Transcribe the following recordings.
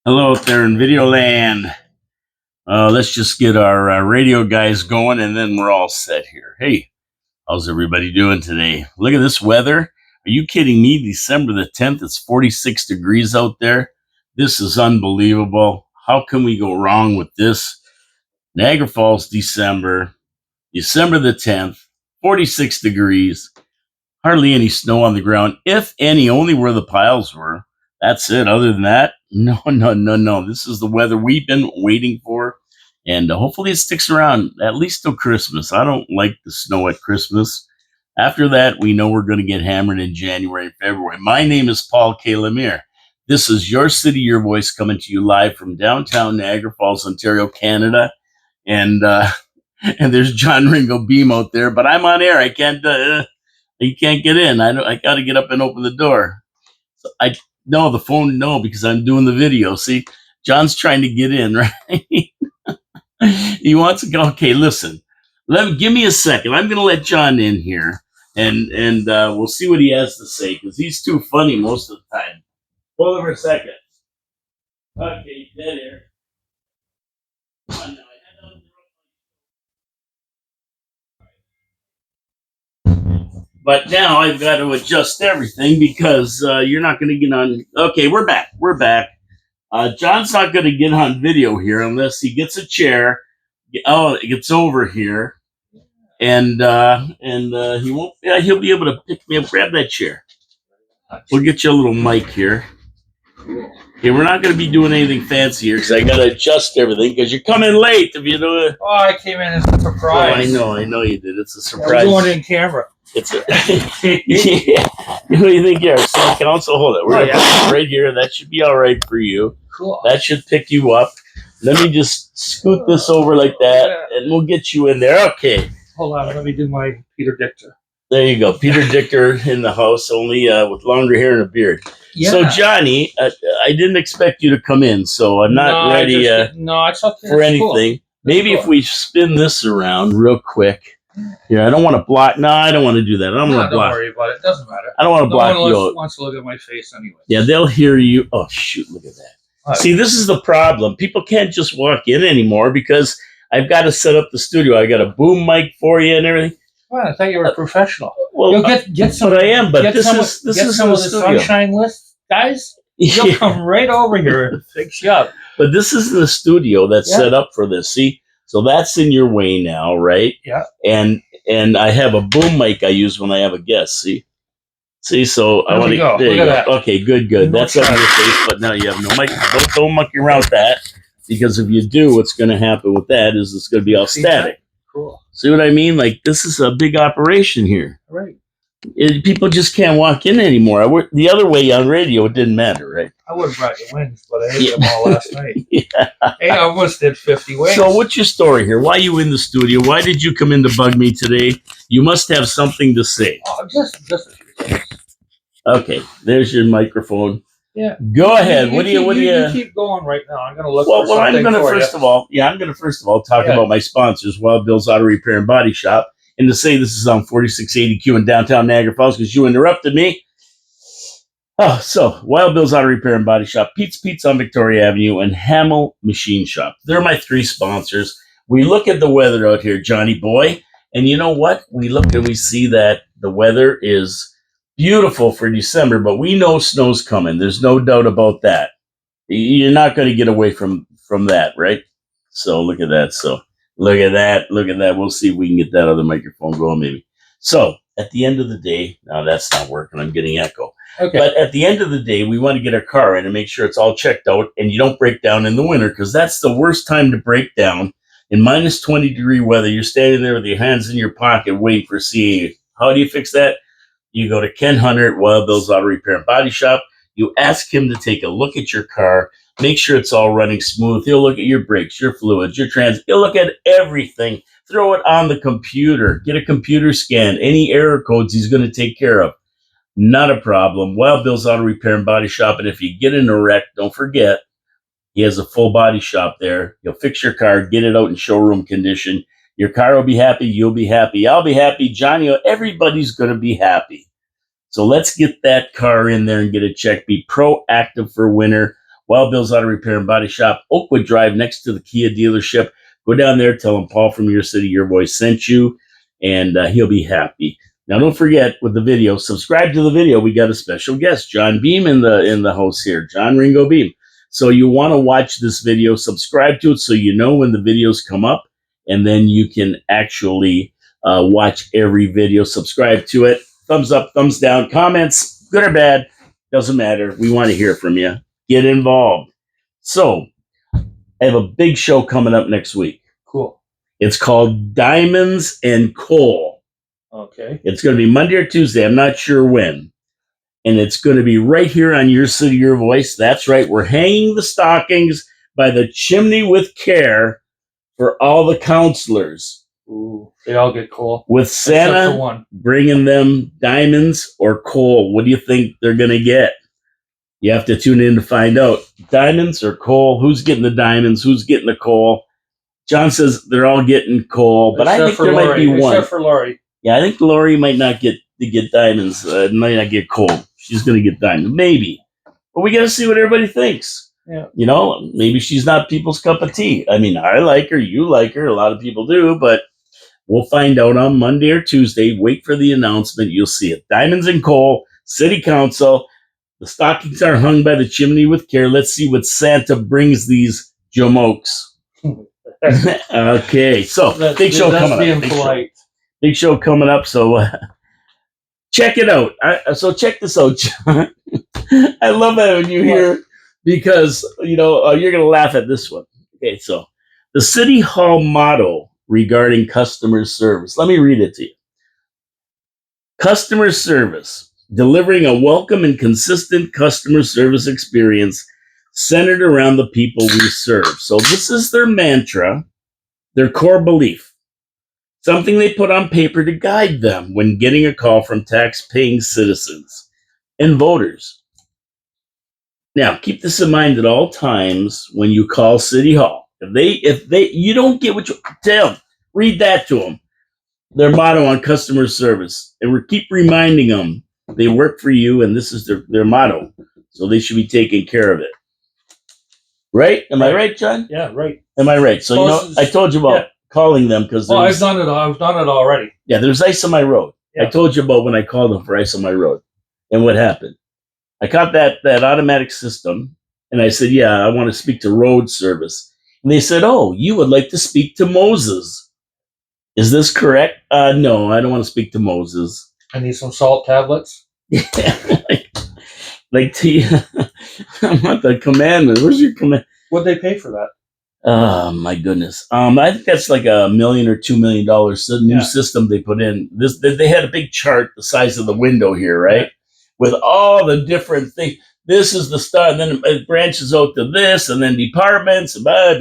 Hello out there in video land. Let's just get our radio guys going and then we're all set here. Hey, how's everybody doing today? Look at this weather. Are you kidding me? December the 10th, it's 46 degrees out there. This is unbelievable. How can we go wrong with this? Niagara Falls, December the 10th, 46 degrees. Hardly any snow on the ground, if any, only where the piles were. That's it. Other than that, no, no, no, no. This is the weather we've been waiting for, and hopefully it sticks around at least till Christmas. I don't like the snow at Christmas. After that, we know we're going to get hammered in January and February. My name is Paul K. Lemire. This is Your City, Your Voice, coming to you live from downtown Niagara Falls, Ontario, Canada. And and there's John Ringo Beam out there, but I'm on air. I can't. You can't get in. I got to get up and open the door. So no, the phone, no, because I'm doing the video. See, John's trying to get in, right? He wants to go. Okay, listen. Give me a second. I'm going to let John in here, and we'll see what he has to say because he's too funny most of the time. Hold on for a second. Okay, dead air. Come on now. But now I've got to adjust everything because you're not going to get on. Okay, we're back. We're back. John's not going to get on video here unless he gets a chair. Oh, it gets over here, and he won't. Yeah, he'll be able to pick me up. Grab that chair. We'll get you a little mic here. Okay, we're not going to be doing anything fancy here because I got to adjust everything because you're coming late. If you do it. Oh, I came in as a surprise. Oh, I know you did. It's a surprise. I'm going in camera. It's a yeah. What do you think here? City Council, hold it. We're right here. That should be all right for you. Cool. That should pick you up. Let me just scoot this over like that, and we'll get you in there. Okay. Hold on. Let me do my Peter Dictor. There you go. Peter Dictor in the house, only with longer hair and a beard. Yeah. So, Johnny, I didn't expect you to come in, so I'm not ready for anything. Cool. Maybe if we spin this around real quick. Yeah, I don't want to block. No, I don't want to do that. Don't worry about it. It doesn't matter. I don't want to block you. No one wants to look at my face anyway. Yeah, they'll hear you. Oh, shoot. Look at that. Right. See, this is the problem. People can't just walk in anymore because I've got to set up the studio. I got a boom mic for you and everything. Well, I thought you were a professional. Well, get some. But I am. But this is some of the sunshine list, guys. You'll come right over here and fix you up. But this is the studio that's set up for this. See. So that's in your way now, right? Yeah. And I have a boom mic I use when I have a guest. See. So I want to. There you go. That. Okay, good. No that's on your face, but now you have no mic. Don't monkey around with that because if you do, what's going to happen with that is it's going to be all static. Cool. See what I mean? Like this is a big operation here. Right. People just can't walk in anymore. The other way on radio, it didn't matter, right? I would have brought you wings, but I ate them all last night. Yeah. Hey, I almost did 50 wings. So what's your story here? Why are you in the studio? Why did you come in to bug me today? You must have something to say. Oh, just a few things. Okay, there's your microphone. Yeah. Go ahead. What do you keep going right now. I'm going to look for something. I'm going to first of all talk about my sponsors, Wild Bill's Auto Repair and Body Shop. And to say this is on 4680Q in downtown Niagara Falls because you interrupted me. Oh, so Wild Bill's Auto Repair and Body Shop, Pete's Pizza on Victoria Avenue, and Hamel Machine Shop. They're my three sponsors. We look at the weather out here, Johnny boy, and you know what? We look and we see that the weather is beautiful for December, but we know snow's coming. There's no doubt about that. You're not going to get away from that, right? So look at that. So. Look at that. We'll see if we can get that other microphone going maybe. So at the end of the day, now that's not working. I'm getting echo. Okay. But at the end of the day, we want to get our car in and make sure it's all checked out and you don't break down in the winter because that's the worst time to break down. In minus 20-degree weather, you're standing there with your hands in your pocket waiting for CA. How do you fix that? You go to Ken Hunter at Wild Bill's Auto Repair and Body Shop. You ask him to take a look at your car. Make sure it's all running smooth. He'll look at your brakes, your fluids, your he'll look at everything. Throw it on the computer. Get a computer scan. Any error codes he's going to take care of. Not a problem. Wild Bill's Auto Repair and Body Shop. And if you get in a wreck, don't forget, he has a full body shop there. He'll fix your car, get it out in showroom condition. Your car will be happy. You'll be happy. I'll be happy. Johnny, everybody's going to be happy. So let's get that car in there and get it checked. Be proactive for winter. Wild Bill's Auto Repair and Body Shop, Oakwood Drive, next to the Kia dealership. Go down there, tell him Paul from Your City, Your Voice sent you, and he'll be happy. Now, don't forget with the video, subscribe to the video. We got a special guest, John Beam, in the host here, John Ringo Beam. So you want to watch this video, subscribe to it so you know when the videos come up, and then you can actually watch every video. Subscribe to it. Thumbs up, thumbs down, comments, good or bad, doesn't matter. We want to hear from you. Get involved. So I have a big show coming up next week. Cool. It's called Diamonds and Coal. Okay. It's going to be Monday or Tuesday. I'm not sure when. And it's going to be right here on Your City, Your Voice. That's right. We're hanging the stockings by the chimney with care for all the counselors. Ooh, they all get coal. With Santa bringing them diamonds or coal. What do you think they're going to get? You have to tune in to find out. Diamonds or coal? Who's getting the diamonds? Who's getting the coal? John says they're all getting coal, but I think there might be one. Except for Lori. Yeah, I think Lori might not get diamonds. Might not get coal. She's going to get diamonds. Maybe. But we got to see what everybody thinks. Yeah. You know, maybe she's not people's cup of tea. I mean, I like her. You like her. A lot of people do. But we'll find out on Monday or Tuesday. Wait for the announcement. You'll see it. Diamonds and Coal, City Council. The stockings are hung by the chimney with care. Let's see what Santa brings these jamokes. Okay, so big show coming up. Big show coming up. So check it out. So check this out, John. I love that when you hear, because you know you're gonna laugh at this one. Okay, so the City Hall motto regarding customer service. Let me read it to you. Customer service. Delivering a welcome and consistent customer service experience centered around the people we serve. So this is their mantra, their core belief, something they put on paper to guide them when getting a call from tax-paying citizens and voters. Now, keep this in mind at all times when you call City Hall. If you don't get what you tell them, read that to them. Their motto on customer service, and we keep reminding them they work for you, and this is their motto. So they should be taking care of it. Right? Am I right, John? Yeah, right. Am I right? So, I told you about calling them because... Oh, I've done it already. Yeah, there's ice on my road. Yeah. I told you about when I called them for ice on my road. And what happened? I caught that automatic system, and I said, yeah, I want to speak to road service. And they said, oh, you would like to speak to Moses. Is this correct? No, I don't want to speak to Moses. I need some salt tablets. like I want the commandment. Where's your command? What'd they pay for that? Oh my goodness. I think that's like $1 million or $2 million. New system they put in. They had a big chart the size of the window here, right? Yeah. With all the different things. This is the start, and then it branches out to this, and then departments. And I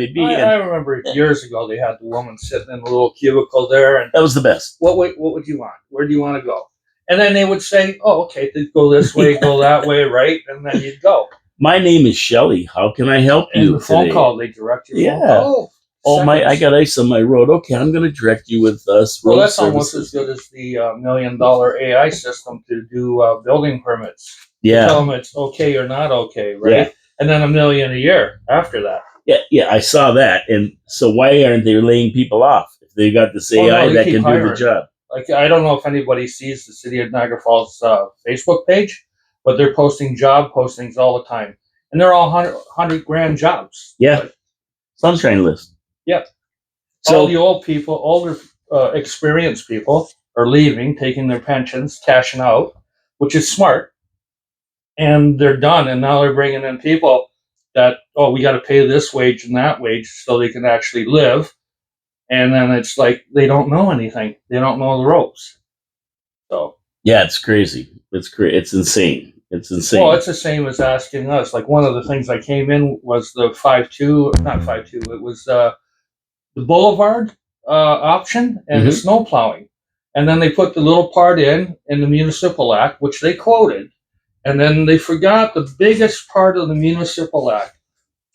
remember years ago they had the woman sitting in a little cubicle there, and that was the best. What would you want? Where do you want to go? And then they would say, "Oh, okay, go this way, go that way, right?" And then you'd go. My name is Shelley. How can I help you? And the phone call, they direct you. Yeah. I got ice on my road. Okay, I'm going to direct you with us. Well, that's almost as good as the $1 million AI system to do building permits. Yeah. Tell them it's okay or not okay, right? Yeah. And then $1 million a year after that. Yeah, I saw that. And so why aren't they laying people off if they got this AI that can do the job? Like, I don't know if anybody sees the City of Niagara Falls Facebook page, but they're posting job postings all the time. And they're all $100,000 jobs. Yeah. Like, Sunshine List. Yeah. So all the older experienced people are leaving, taking their pensions, cashing out, which is smart. And they're done, and now they're bringing in people that, we got to pay this wage and that wage so they can actually live. And then it's like they don't know anything. They don't know the ropes. So yeah, it's crazy. It's insane. It's insane. Well, it's the same as asking us. Like, one of the things I came in was the 5.2, not 5.2. It was the boulevard option and the snow plowing. And then they put the little part in the Municipal Act, which they quoted. And then they forgot the biggest part of the Municipal Act.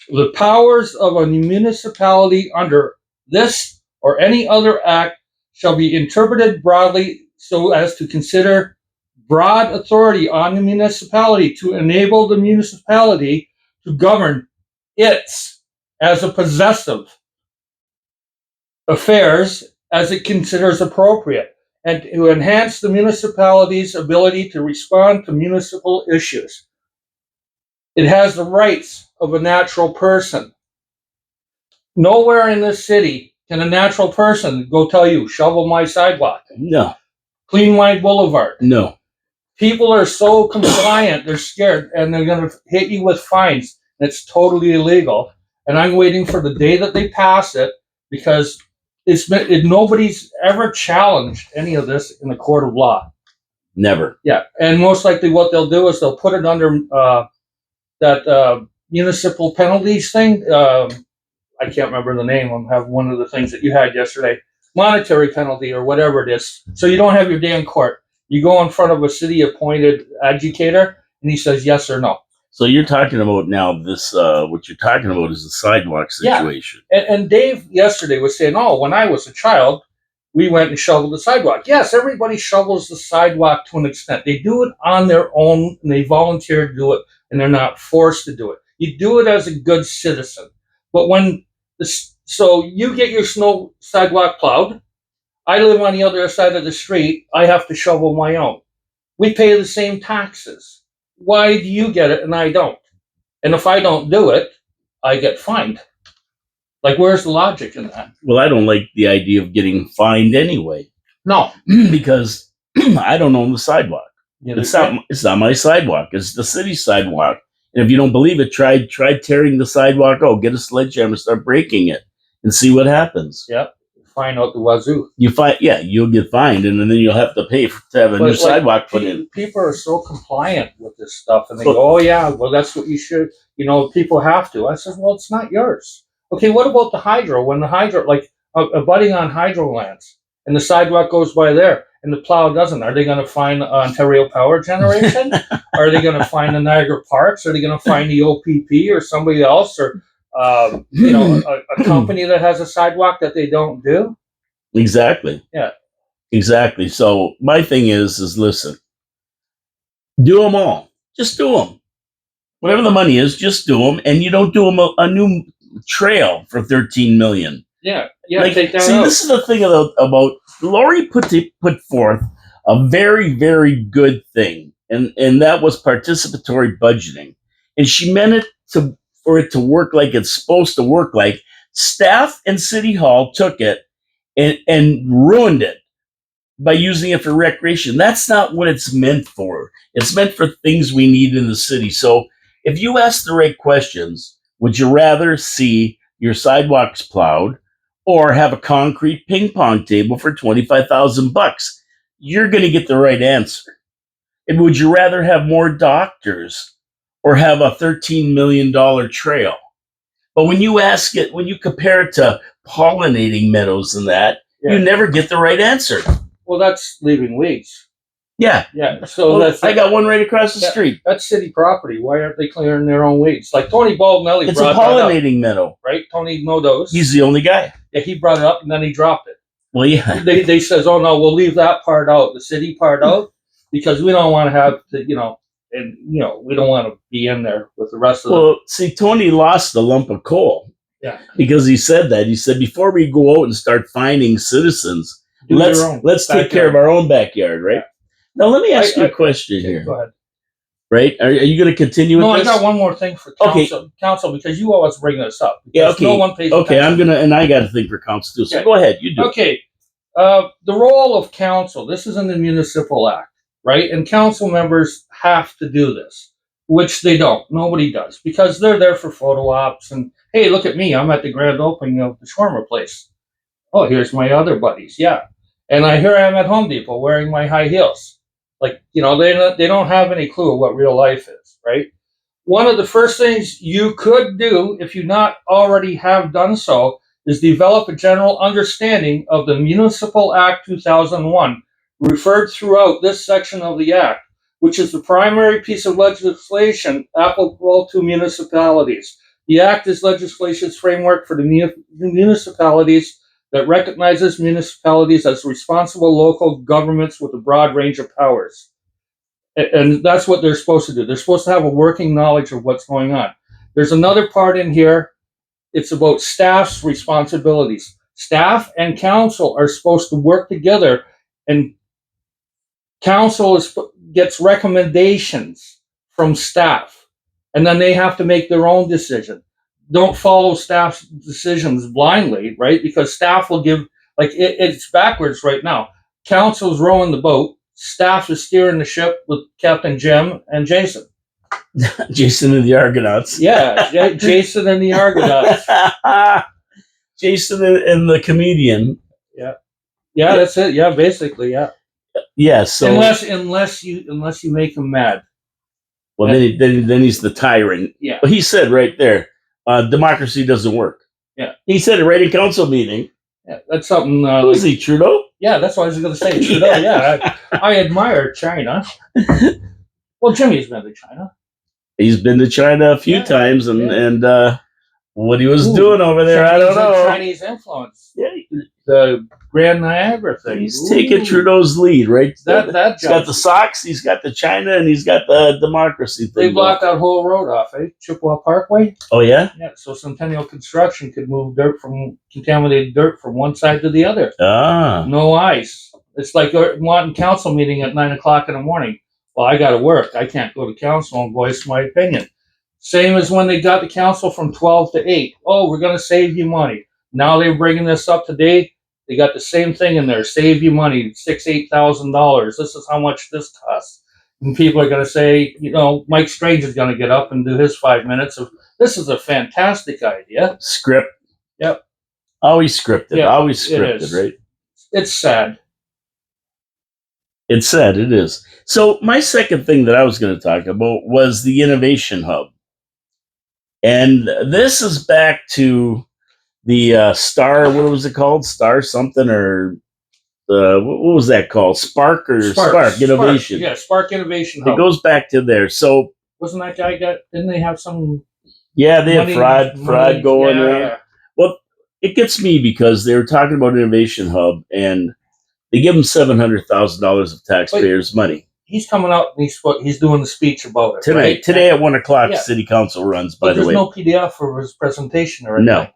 The powers of a municipality under this or any other act shall be interpreted broadly so as to consider broad authority on the municipality to enable the municipality to govern its as a possessive affairs as it considers appropriate, and to enhance the municipality's ability to respond to municipal issues. It has the rights of a natural person. Nowhere in this city can a natural person go tell you, shovel my sidewalk, No, clean my boulevard. no. People are so compliant, they're scared, and they're going to hit you with fines. It's totally illegal. And I'm waiting for the day that they pass it, because nobody's ever challenged any of this in the court of law. Never. Yeah, and most likely what they'll do is they'll put it under that municipal penalties thing. I can't remember the name. I have one of the things that you had yesterday. Monetary penalty or whatever it is. So you don't have your day in court. You go in front of a city-appointed educator, and he says yes or no. So you're talking about now this, what you're talking about is the sidewalk situation. Yeah. And Dave yesterday was saying, oh, when I was a child, we went and shoveled the sidewalk. Yes, everybody shovels the sidewalk to an extent. They do it on their own, and they volunteer to do it, and they're not forced to do it. You do it as a good citizen. But so you get your snow sidewalk plowed. I live on the other side of the street. I have to shovel my own. We pay the same taxes. Why do you get it and I don't? And if I don't do it, I get fined. Like, where's the logic in that? Well, I don't like the idea of getting fined anyway. No. Because I don't own the sidewalk. It's not my sidewalk. It's the city sidewalk. And if you don't believe it, try tearing the sidewalk out. Get a sledgehammer, start breaking it, and see what happens. Yep. Find out the wazoo. You'll get fined, and then you'll have to pay to have a new sidewalk put in. People are so compliant with this stuff, and they go, "Oh yeah, well that's what you should." People have to. I said, "Well, it's not yours." Okay, what about the hydro? When the hydro, like abutting on hydro lands, and the sidewalk goes by there, and the plow doesn't, are they going to find Ontario Power Generation? Are they going to find the Niagara Parks? Are they going to find the OPP or somebody else, or a company that has a sidewalk that they don't do? Exactly. Yeah. Exactly. So my thing is listen, do them all. Just do them. Whatever the money is, just do them, and you don't do them a new trail for $13 million. Yeah. Take that out. This is the thing about Lori put forth a very, very good thing, and that was participatory budgeting, and she meant it for it to work like it's supposed to work. Like, staff and City Hall took it and ruined it by using it for recreation. That's not what it's meant for. It's meant for things we need in the city. So if you ask the right questions, would you rather see your sidewalks plowed or have a concrete ping pong table for $25,000? You're going to get the right answer. And would you rather have more doctors or have a $13 million trail? But when you compare it to pollinating meadows and that, you never get the right answer. Well, that's leaving weeds. Yeah. Yeah. So I got one right across the street. That's city property. Why aren't they clearing their own weeds? Like Tony Baldnelli It's a pollinating meadow. Right? Tony Nodos. He's the only guy. Yeah, he brought it up and then he dropped it. Well, yeah. They says, oh no, we'll leave that part out, the city part out, because we don't want to have to, we don't want to be in there with the rest of them. Well, see, Tony lost a lump of coal. Yeah. Because he said that. He said, before we go out and start finding citizens, let's take care of our own backyard, right? Yeah. Now, let me ask you a question here. Go ahead. Right? Are you going to continue with this? No, I got one more thing for council, because you always bring this up. Yeah, okay. No one pays attention. And I got a thing for council too. So go ahead, you do. Okay. The role of council, this is in the Municipal Act, right? And council members have to do this, which they don't. Nobody does, because they're there for photo ops and, hey, look at me, I'm at the grand opening of the shawarma place. Oh, here's my other buddies, yeah. And here I am at Home Depot wearing my high heels. Like, they don't have any clue what real life is, right? One of the first things you could do, if you not already have done so, is develop a general understanding of the Municipal Act 2001, referred throughout this section of the Act, which is the primary piece of legislation applicable to municipalities. The Act is legislation's framework for the municipalities that recognizes municipalities as responsible local governments with a broad range of powers. And that's what they're supposed to do. They're supposed to have a working knowledge of what's going on. There's another part in here. It's about staff's responsibilities. Staff and council are supposed to work together, and council gets recommendations from staff, and then they have to make their own decision. Don't follow staff's decisions blindly, right? Because staff will give, like, it's backwards right now. Council's rowing the boat, staff is steering the ship with Captain Jim and Jason. Jason and the Argonauts. Yeah, Jason and the Argonauts. Jason and the comedian. Yeah, that's it. Yeah, basically, yeah. Yeah. So unless you make him mad. Well, then he's the tyrant. Yeah. But he said right there, democracy doesn't work. Yeah. He said it right in council meeting. Yeah, that's something. Was he Trudeau? Yeah, that's what I was going to say. Trudeau. Yeah, I admire China. Well, Jimmy's been to China. He's been to China a few times, and what he was doing over there, I don't know. Chinese influence. Yeah. The Grand Niagara thing. He's taking Trudeau's lead, right? He's got the socks, he's got the China, and he's got the democracy thing. They blocked that whole road off, Chippewa Parkway. Oh, yeah? Yeah, so Centennial Construction could move contaminated dirt from one side to the other. Ah. No ice. It's like wanting council meeting at 9 o'clock in the morning. Well, I got to work. I can't go to council and voice my opinion. Same as when they got the council from 12 to 8. Oh, we're going to save you money. Now they're bringing this up to date. They got the same thing in there. Save you money, $8,000. This is how much this costs. And people are going to say, Mike Strange is going to get up and do his 5 minutes of, this is a fantastic idea. Script. Yep. Always scripted. Yep, always scripted, right? It's sad. It's sad, it is. So my second thing that I was going to talk about was the Innovation Hub. And this is back to the Star, what was it called? Star something, or what was that called? Spark Innovation. Yeah, Spark Innovation Hub. It goes back to there. So wasn't that guy didn't they have some? Yeah, they had fraud going on. Yeah. Well, it gets me because they were talking about Innovation Hub, and they give him $700,000 of taxpayers' money. He's coming out and he's doing the speech about it tonight. Right? Today at 1:00, City Council runs. By the way, there's no PDF for his presentation or anything. No.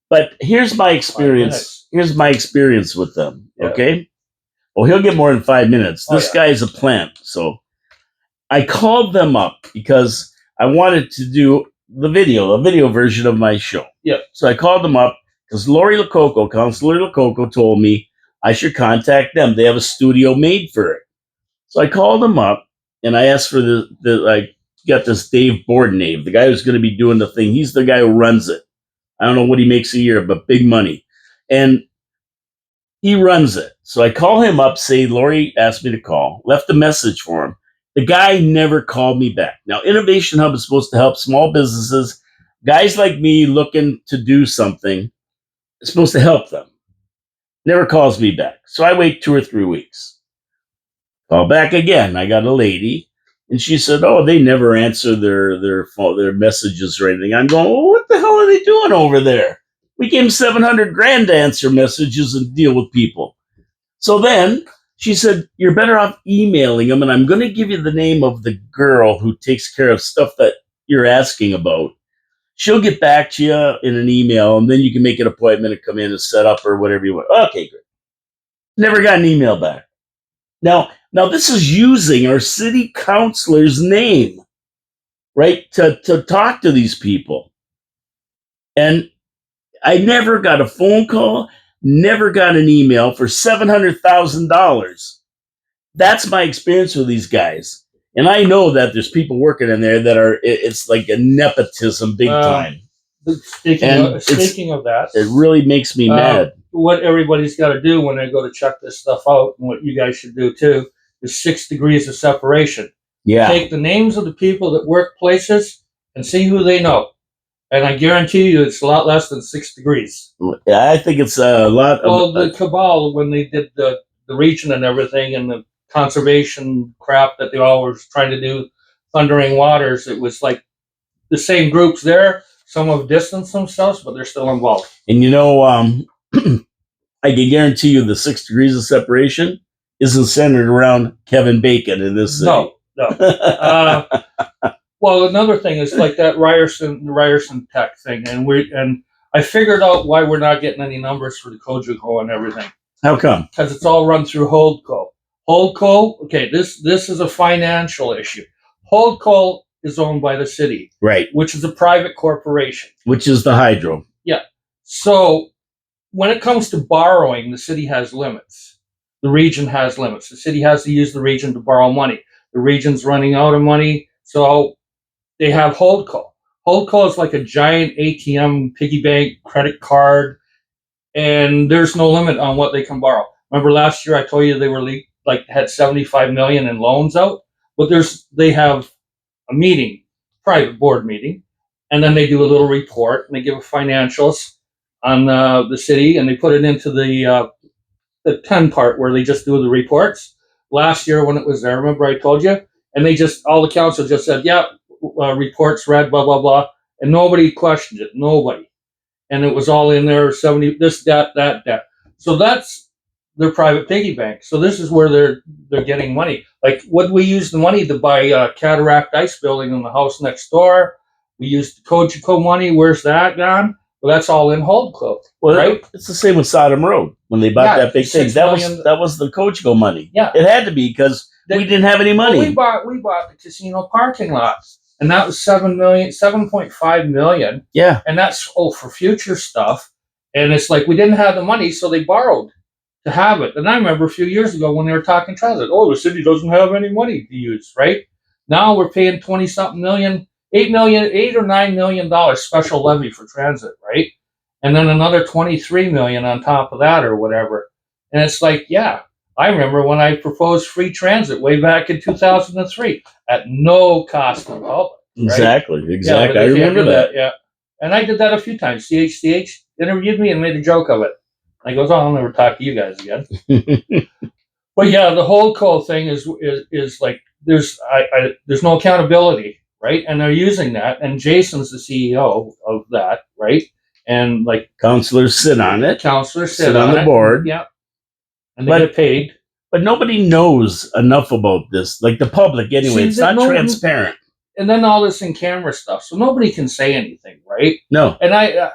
But here's my experience. Here's my experience with them. Yeah. Okay. Well, he'll get more than 5 minutes. This guy is a plant. So I called them up because I wanted to do a video version of my show. Yeah. So I called them up because Councilor Lococo told me I should contact them. They have a studio made for it. So I called them up and I asked for got this Dave Bordenave, the guy who's going to be doing the thing. He's the guy who runs it. I don't know what he makes a year, but big money. And he runs it. So I call him up, say, Lori asked me to call, left a message for him. The guy never called me back. Now, Innovation Hub is supposed to help small businesses, guys like me looking to do something. It's supposed to help them. Never calls me back. So I wait 2 or 3 weeks. Call back again. I got a lady. And she said, "Oh, they never answer their phone, their messages or anything." I'm going, "Well, what the hell are they doing over there? We gave them $700,000 to answer messages and deal with people." So then she said, "You're better off emailing them, and I'm going to give you the name of the girl who takes care of stuff that you're asking about. She'll get back to you in an email, and then you can make an appointment and come in and set up or whatever you want." Okay, great. Never got an email back. Now this is using our city councilor's name, right, to talk to these people. And I never got a phone call, never got an email for $700,000. That's my experience with these guys. And I know that there's people working in there that it's like a nepotism big time. Speaking of that, it really makes me mad. What everybody's got to do when they go to check this stuff out, and what you guys should do too, is 6 degrees of separation. Yeah. Take the names of the people that work places and see who they know. And I guarantee you it's a lot less than 6 degrees. Yeah, I think it's a lot. Well, the cabal, when they did the region and everything and the conservation crap that they all were trying to do, Thundering Waters, it was like the same groups there. Some have distanced themselves, but they're still involved. And I can guarantee you the 6 degrees of separation isn't centered around Kevin Bacon in this city. No. Well, another thing is like that Ryerson Tech thing, and I figured out why we're not getting any numbers for the Cogeco and everything. How come? Because it's all run through Holdco. Holdco, okay, this is a financial issue. Holdco is owned by the city, Right. which is a private corporation. Which is the hydro. Yeah. So when it comes to borrowing, the city has limits. The region has limits. The city has to use the region to borrow money. The region's running out of money, so they have Holdco. Holdco is like a giant ATM, piggy bank, credit card, and there's no limit on what they can borrow. Remember last year I told you they were had 75 million in loans out, but they have a meeting, private board meeting, and then they do a little report and they give financials on the city, and they put it into the 10 part where they just do the reports. Last year when it was there, remember I told you, and all the council just said, yeah, reports read, blah blah blah, and nobody questioned it, nobody, and it was all in there, 70 this that. So that's their private piggy bank. So this is where they're getting money. Like, would we use the money to buy Cataract Ice Building in the house next door? We used the Cogeco money. Where's that gone? Well, that's all in Holdco, Well, right? it's the same with Sodom Road when they bought that big thing. That was the Cogeco money. Yeah, it had to be because we didn't have any money. Well, we bought the casino parking lot, and that was 7.5 million. Yeah, and that's for future stuff. And it's like we didn't have the money, so they borrowed to have it. And I remember a few years ago when they were talking transit. Oh, the city doesn't have any money to use, right? Now we're paying 20-something million, $8 or $9 million special levy for transit, right? And then another 23 million on top of that or whatever. And it's like, yeah, I remember when I proposed free transit way back in 2003 at no cost to the public. Exactly. Yeah, I remember that. Yeah. And I did that a few times. CHCH interviewed me and made a joke of it. I goes, oh, I'll never talk to you guys again. But yeah, the Holdco thing is like there's no accountability, right? And they're using that. And Jason's the CEO of that, right? And like councilors sit on it. Councilors sit on the board. Yeah. And they get paid. But nobody knows enough about this. Like the public, anyway. It's not transparent. And then all this in camera stuff, so nobody can say anything, right? No. And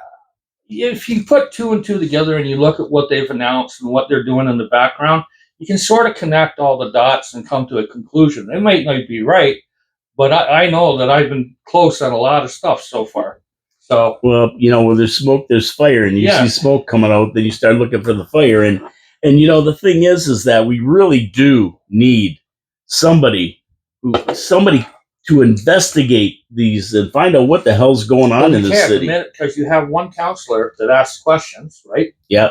if you put two and two together and you look at what they've announced and what they're doing in the background, you can sort of connect all the dots and come to a conclusion. It might not be right, but I know that I've been close on a lot of stuff so far. So, well, where there's smoke, there's fire, and you see smoke coming out, then you start looking for the fire, and the thing is that we really do need somebody to investigate these and find out what the hell's going on in the city. Because you have one counselor that asks questions, right? Yeah.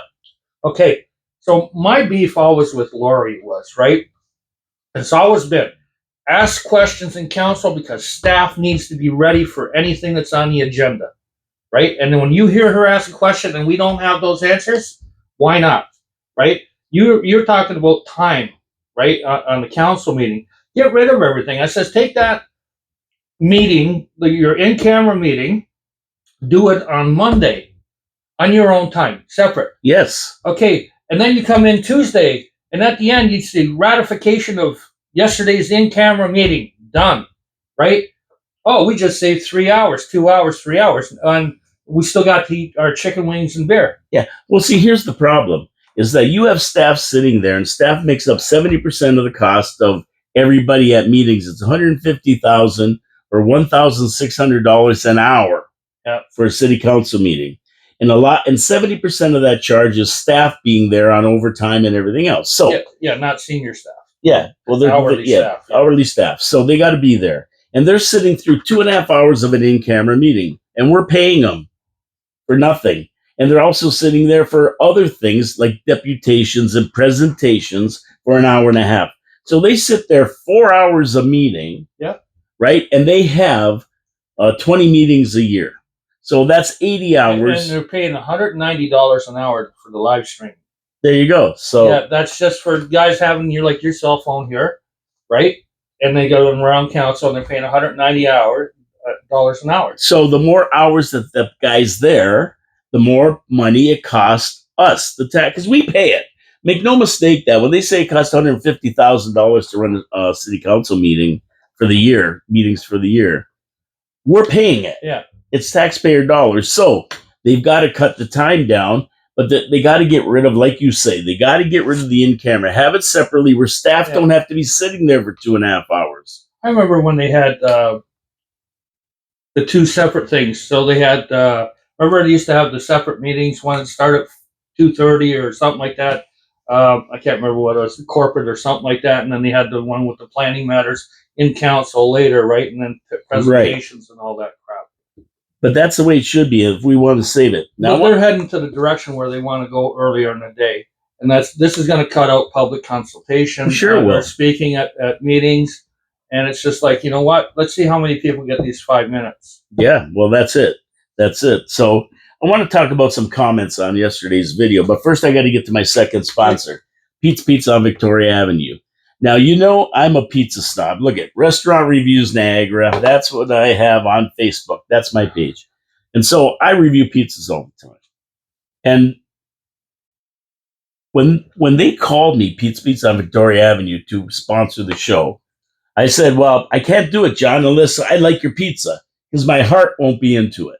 Okay. So my beef always with Lori was, right? It's always been ask questions in council because staff needs to be ready for anything that's on the agenda, right? And then when you hear her ask a question and we don't have those answers, why not, right? You're talking about time, right, on the council meeting. Get rid of everything. I says take that meeting, your in-camera meeting, do it on Monday on your own time, separate. Yes. Okay, and then you come in Tuesday, and at the end you see ratification of yesterday's in-camera meeting, done, right? Oh, we just saved 3 hours, 2 hours, 3 hours, and we still got to eat our chicken wings and beer. Yeah. Well, see, here's the problem, is that you have staff sitting there, and staff makes up 70% of the cost of everybody at meetings. It's $150,000 or $1,600 an hour for a city council meeting. And 70% of that charge is staff being there on overtime and everything else. So not senior staff. Yeah. Well, they're hourly staff. So they got to be there. And they're sitting through 2.5 hours of an in-camera meeting, and we're paying them for nothing. And they're also sitting there for other things like deputations and presentations for an hour and a half. So they sit there 4 hours a meeting. Yeah. Right? And they have 20 meetings a year. So that's 80 hours. And they're paying $190 an hour for the live stream. There you go. So yeah, that's just for guys having your cell phone here, right? And they go around council and they're paying $190 an hour. So the more hours that the guy's there, the more money it costs us, the tax, because we pay it. Make no mistake that when they say it costs $150,000 to run a city council meeting for the year, meetings for the year, We're paying it. Yeah. It's taxpayer dollars. So they've got to cut the time down, but they got to get rid of, like you say, they got to get rid of the in-camera. Have it separately where staff don't have to be sitting there for 2.5 hours. I remember when they had the two separate things. So they had, remember they used to have the separate meetings, one started at 2:30 or something like that. I can't remember what it was, corporate or something like that. And then they had the one with the planning matters in council later, right? And then presentations and all that crap. But that's the way it should be if we want to save it. Now they're heading to the direction where they want to go earlier in the day. And this is going to cut out public consultation. Sure will. Speaking at meetings. And it's just like, you know what? Let's see how many people get these 5 minutes. Yeah, well, that's it. That's it. So I want to talk about some comments on yesterday's video. But first, I got to get to my second sponsor, Pete's Pizza on Victoria Avenue. Now, you know I'm a pizza snob. Look at Restaurant Reviews Niagara. That's what I have on Facebook. That's my page. And so I review pizzas all the time. And when they called me, Pete's Pizza on Victoria Avenue, to sponsor the show, I said, well, I can't do it, John, unless I like your pizza, because my heart won't be into it.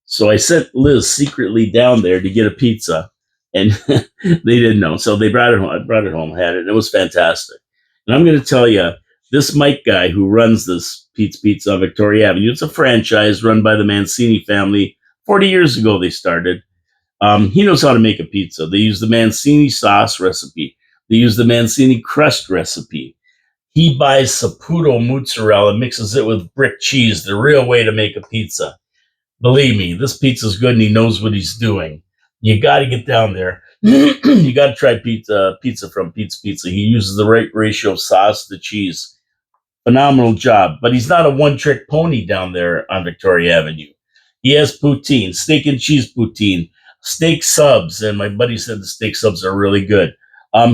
So I sent Liz secretly down there to get a pizza, and they didn't know. So they brought it home. I brought it home, had it, and it was fantastic. And I'm going to tell you, this Mike guy who runs this Pete's Pizza on Victoria Avenue, it's a franchise run by the Mancini family. 40 years ago they started. He knows how to make a pizza. They use the Mancini sauce recipe. They use the Mancini crust recipe. He buys Saputo mozzarella, mixes it with brick cheese, the real way to make a pizza. Believe me, this pizza's good and he knows what he's doing. You got to get down there. You got to try pizza from Pete's Pizza. He uses the right ratio of sauce to cheese. Phenomenal job. But he's not a one-trick pony down there on Victoria Avenue. He has poutine, steak and cheese poutine, steak subs, and my buddy said the steak subs are really good.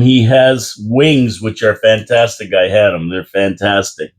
He has wings, which are fantastic. I had them. They're fantastic.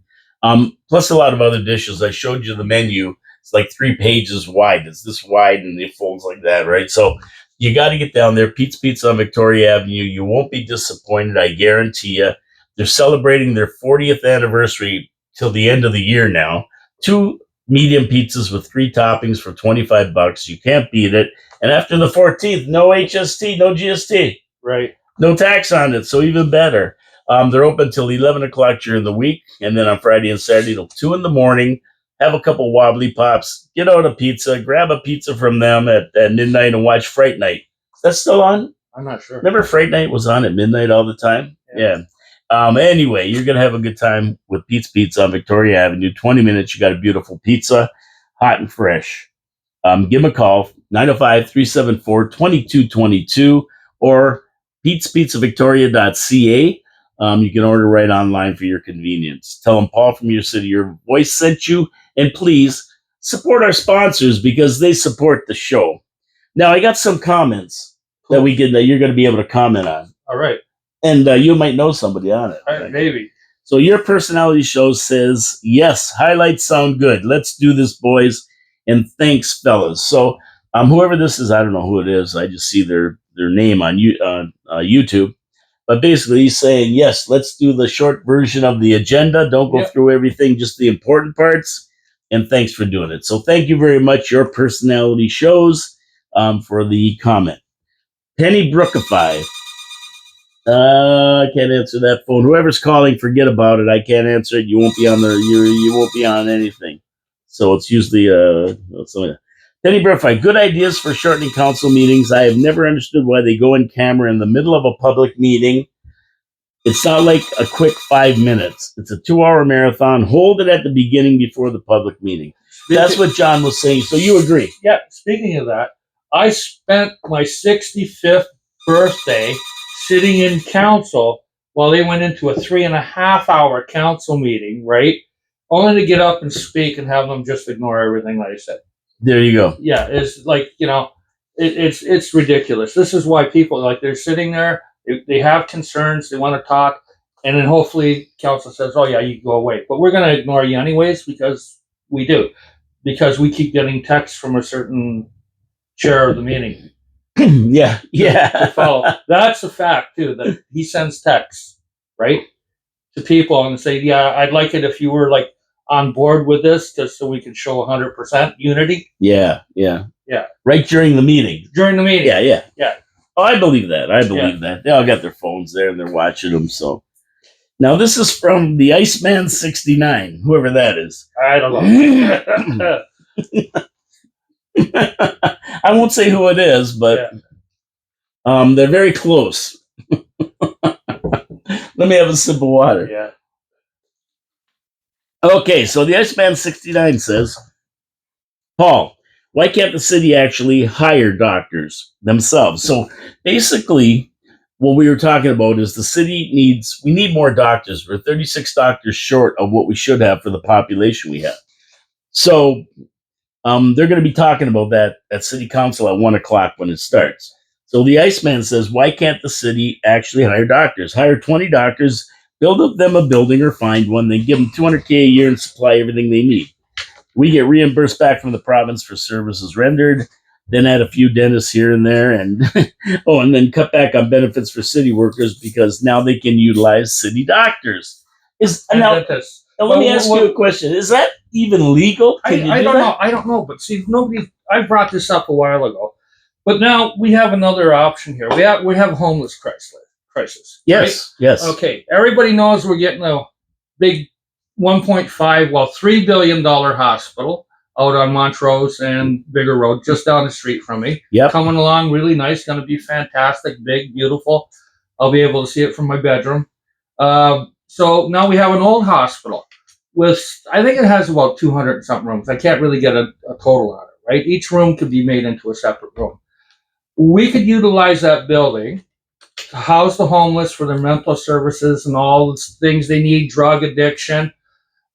Plus a lot of other dishes. I showed you the menu. It's like 3 pages wide. It's this wide and it folds like that, right? So you got to get down there. Pete's Pizza on Victoria Avenue. You won't be disappointed, I guarantee you. They're celebrating their 40th anniversary till the end of the year now. 2 medium pizzas with 3 toppings for $25. You can't beat it. And after the 14th, no HST, no GST. Right. No tax on it, so even better. They're open till 11 o'clock during the week, and then on Friday and Saturday till 2 in the morning. Have a couple wobbly pops, get out a pizza, grab a pizza from them at midnight and watch Fright Night. Is that still on? I'm not sure. Remember Fright Night was on at midnight all the time? Yeah. Anyway, you're going to have a good time with Pete's Pizza on Victoria Avenue. 20 minutes, you got a beautiful pizza, hot and fresh. Give them a call, 905-374-2222, or Pete'sPizzaVictoria.ca. You can order right online for your convenience. Tell them Paul from your city, your voice sent you, and please support our sponsors because they support the show. Now, I got some comments that you're going to be able to comment on. All right. And you might know somebody on it. Right, maybe. So your personality show says, yes, highlights sound good. Let's do this, boys. And thanks, fellas. So whoever this is, I don't know who it is. I just see their name on YouTube. But basically, he's saying, yes, let's do the short version of the agenda. Don't go through everything, just the important parts. And thanks for doing it. So thank you very much, your personality shows, for the comment. Penny Brookify. I can't answer that phone. Whoever's calling, forget about it. I can't answer it. You won't be on you won't be on anything. So it's usually Penny Brookify. Good ideas for shortening council meetings. I have never understood why they go in camera in the middle of a public meeting. It's not like a quick 5 minutes. It's a 2-hour marathon. Hold it at the beginning before the public meeting. That's what John was saying. So you agree? Yeah. Speaking of that, I spent my 65th birthday sitting in council while they went into a 3.5-hour council meeting, right? Only to get up and speak and have them just ignore everything that I said. There you go. Yeah, it's like, it's ridiculous. This is why people, like, they're sitting there, they have concerns, they want to talk, and then hopefully council says, oh yeah, you can go away. But we're going to ignore you anyways because we do. Because we keep getting texts from a certain chair of the meeting. Yeah. To follow. That's a fact too, that he sends texts, right, to people and say, yeah, I'd like it if you were like on board with this, just so we can show 100% unity. Yeah. Right during the meeting. During the meeting. Yeah. Oh, I believe that. They all got their phones there and they're watching them. So now this is from the Iceman 69, whoever that is. I don't know. I won't say who it is, but they're very close. Let me have a sip of water. Yeah. Okay, so the Iceman 69 says, Paul, why can't the city actually hire doctors themselves? So basically, what we were talking about is we need more doctors. We're 36 doctors short of what we should have for the population we have. So they're going to be talking about that at City Council at 1 o'clock when it starts. So the Iceman says, why can't the city actually hire doctors? Hire 20 doctors, build them a building or find one, then give them $200K a year and supply everything they need. We get reimbursed back from the province for services rendered, then add a few dentists here and there, and and then cut back on benefits for city workers because now they can utilize city doctors. Let me ask you a question. Is that even legal? I don't know. I don't know. But see, I brought this up a while ago. But now we have another option here. We have a homeless crisis. Yes, right? Yes. Okay. Everybody knows we're getting a big $3 billion hospital out on Montrose and Bigger Road, just down the street from me. Yep. Coming along really nice. Going to be fantastic, big, beautiful. I'll be able to see it from my bedroom. So now we have an old hospital with, I think it has about 200 and something rooms. I can't really get a total on it, right? Each room could be made into a separate room. We could utilize that building to house the homeless for their mental services and all the things they need, drug addiction.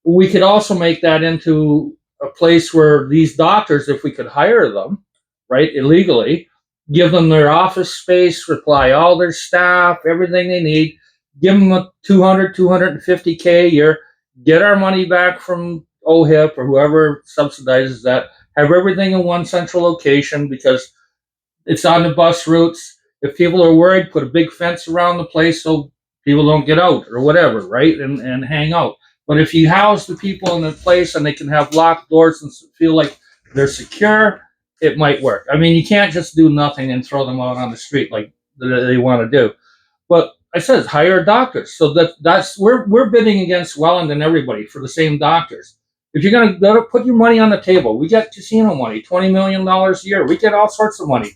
We could also make that into a place where these doctors, if we could hire them, right, illegally, give them their office space, supply all their staff, everything they need, give them a $250K a year, get our money back from OHIP or whoever subsidizes that, have everything in one central location because it's on the bus routes. If people are worried, put a big fence around the place so people don't get out or whatever, right, and hang out. But if you house the people in the place and they can have locked doors and feel like they're secure, it might work. I mean, you can't just do nothing and throw them out on the street like they want to do. But I said hire doctors. So that's we're bidding against Welland and everybody for the same doctors. If you're gonna put your money on the table, we get casino money, $20 million a year. We get all sorts of money.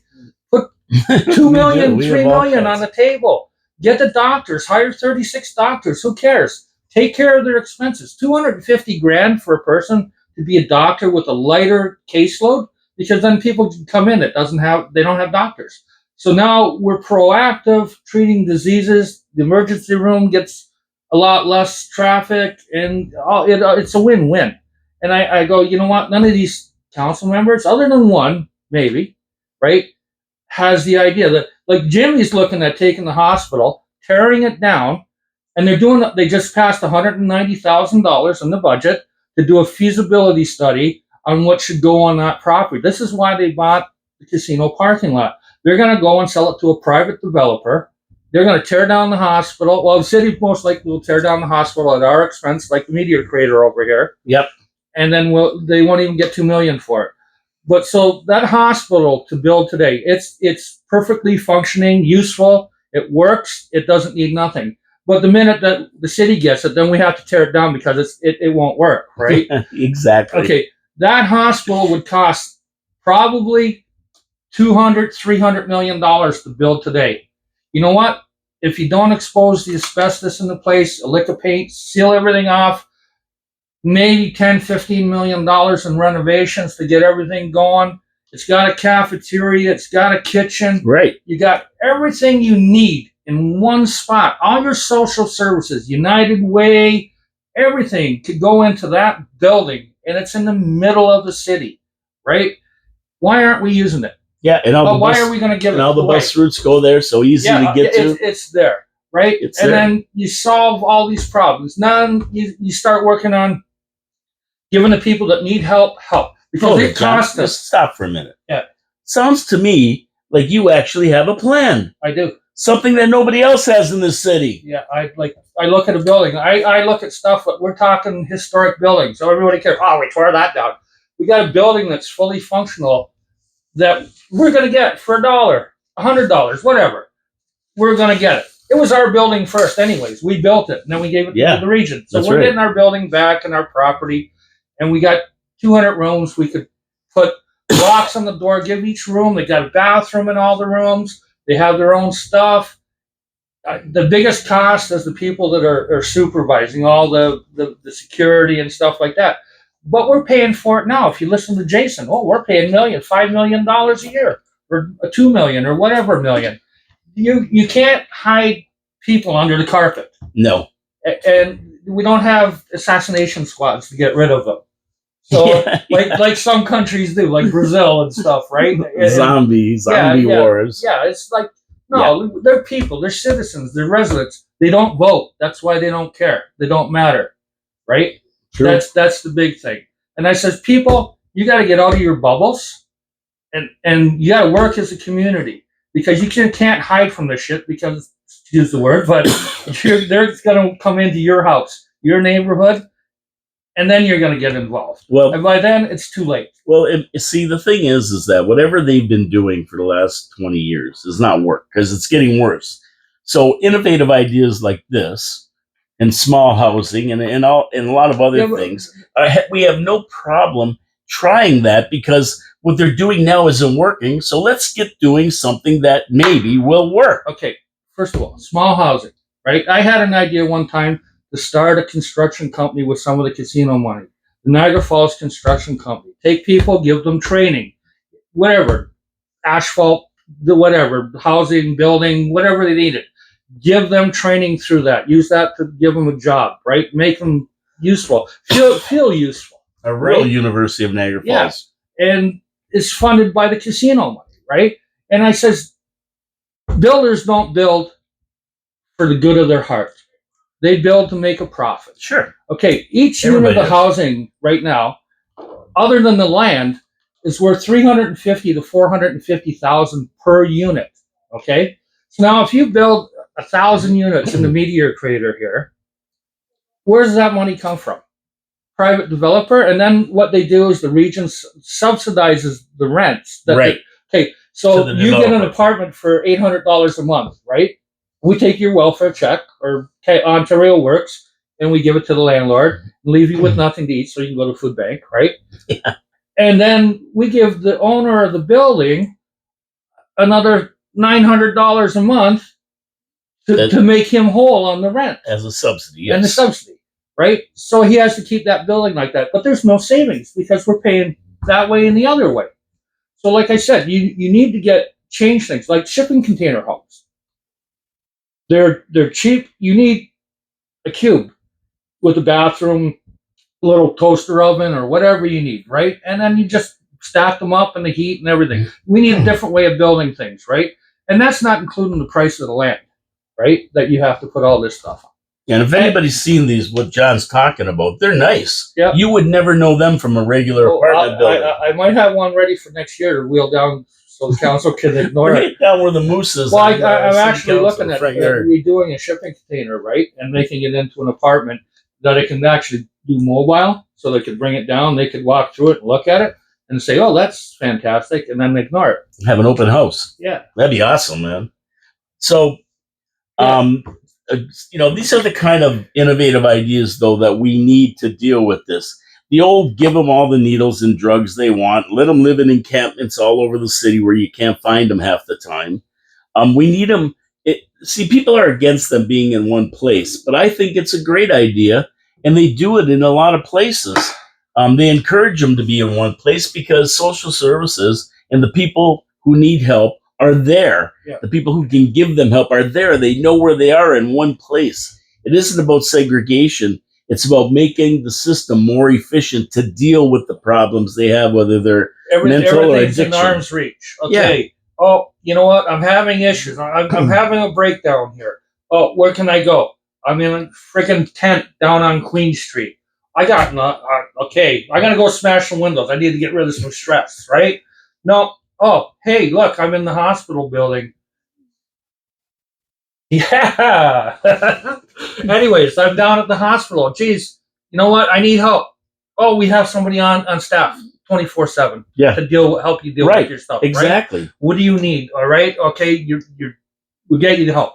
Put $2 million, $3 million on the table. Get the doctors. Hire 36 doctors. Who cares? Take care of their expenses. $250,000 for a person to be a doctor with a lighter caseload, because then people can come in that they don't have doctors. So now we're proactive, treating diseases. The emergency room gets a lot less traffic, and it's a win-win. And I go, you know what? None of these council members, other than one, maybe, right, has the idea that, like, Jimmy's looking at taking the hospital, tearing it down, and they just passed $190,000 in the budget to do a feasibility study on what should go on that property. This is why they bought the casino parking lot. They're going to go and sell it to a private developer. They're going to tear down the hospital. Well, the city most likely will tear down the hospital at our expense, like the Meteor Crater over here. Yep. And then they won't even get $2 million for it. But so that hospital to build today, it's perfectly functioning, useful. It works. It doesn't need nothing. But the minute that the city gets it, then we have to tear it down because it won't work, right? Exactly. Okay, that hospital would cost probably $200-300 million to build today. You know what? If you don't expose the asbestos in the place, a lick of paint, seal everything off, maybe $10-15 million in renovations to get everything going. It's got a cafeteria. It's got a kitchen. Right. You got everything you need in one spot. All your social services, United Way, everything could go into that building, and it's in the middle of the city, right? Why aren't we using it? Yeah, and why are we going to give it away? And all the bus routes go there, so easy to get to. It's there, right? Then you solve all these problems. Now you start working on giving the people that need help. Because it costs us. Stop for a minute. Yeah. Sounds to me like you actually have a plan. I do. something that nobody else has in this city. Yeah, I look at a building. I look at stuff. But we're talking historic buildings, so everybody cares. Oh, we tore that down. We got a building that's fully functional that we're going to get for $1, $100, whatever. We're going to get it. It was our building first, anyways. We built it, and then we gave it to the region. So we're getting our building back and our property, and we got 200 rooms. We could put locks on the door, give each room. They got a bathroom in all the rooms. They have their own stuff. The biggest cost is the people that are supervising all the security and stuff like that. But we're paying for it now. If you listen to Jason, we're paying $5 million a year, or $2 million, or whatever million. You can't hide people under the carpet. No. And we don't have assassination squads to get rid of them. So like some countries do, like Brazil and stuff, right? Zombie wars. Yeah, it's like, no, they're people, they're citizens, they're residents. They don't vote. That's why they don't care. They don't matter, right? True. That's the big thing. And I says, people, you got to get out of your bubbles, and you got to work as a community, because you can't hide from this shit, because, excuse the word, but they're going to come into your house, your neighborhood, and then you're going to get involved. Well, and by then it's too late. Well, see, the thing is that whatever they've been doing for the last 20 years does not work, because it's getting worse. So innovative ideas like this, and small housing, and a lot of other things, we have no problem trying that, because what they're doing now isn't working. So let's get doing something that maybe will work. Okay, first of all, small housing, right? I had an idea one time to start a construction company with some of the casino money. The Niagara Falls Construction Company. Take people, give them training, whatever, asphalt, whatever, housing, building, whatever they needed. Give them training through that. Use that to give them a job, right? Make them useful. Feel useful. A real University of Niagara Falls. Yeah. And it's funded by the casino money, right? And I says, builders don't build for the good of their heart. They build to make a profit. Sure. Okay, each unit of housing right now, other than the land, is worth $350,000 to $450,000 per unit. Okay? So now if you build 1,000 units in the Meteor Crater here, where does that money come from? Private developer, and then what they do is the region subsidizes the rents. Right. So you get an apartment for $800 a month, right? We take your welfare check, or Ontario Works, and we give it to the landlord, and leave you with nothing to eat, so you can go to food bank, right? Yeah. And then we give the owner of the building another $900 a month to make him whole on the rent. As a subsidy, yes. And the subsidy, right? So he has to keep that building like that. But there's no savings, because we're paying that way and the other way. So like I said, you need to change things, like shipping container homes. They're cheap. You need a cube with a bathroom, little toaster oven, or whatever you need, right? And then you just stack them up in the heat and everything. We need a different way of building things, right? And that's not including the price of the land, right? That you have to put all this stuff on. And if anybody's seen these, what John's talking about, they're nice. Yeah. You would never know them from a regular apartment building. I might have one ready for next year to wheel down, so the council can ignore it. Down where the moose is. Well, I'm actually looking at redoing a shipping container, right? And making it into an apartment that it can actually do mobile, so they could bring it down, they could walk through it and look at it and say, oh, that's fantastic, and then ignore it. Have an open house. Yeah. That'd be awesome, man. So, these are the kind of innovative ideas, though, that we need to deal with this. The old give them all the needles and drugs they want, let them live in encampments all over the city where you can't find them half the time. We need them. People are against them being in one place, but I think it's a great idea, and they do it in a lot of places. They encourage them to be in one place because social services and the people who need help are there. Yeah. The people who can give them help are there. They know where they are in one place. It isn't about segregation. It's about making the system more efficient to deal with the problems they have, whether they're mental or addiction. In arm's reach. Okay. Yeah. Oh, you know what? I'm having issues. I'm having a breakdown here. Oh, where can I go? I'm in a freaking tent down on Queen Street. I got okay. I gotta go smash some windows. I need to get rid of some stress, right? No. Oh, hey, look, I'm in the hospital building. Yeah. Anyways, I'm down at the hospital. Geez, you know what? I need help. Oh, we have somebody on staff 24/7 Yeah. to help you deal Right. with your stuff. Exactly. Right? What do you need? All right. Okay. We'll get you the help.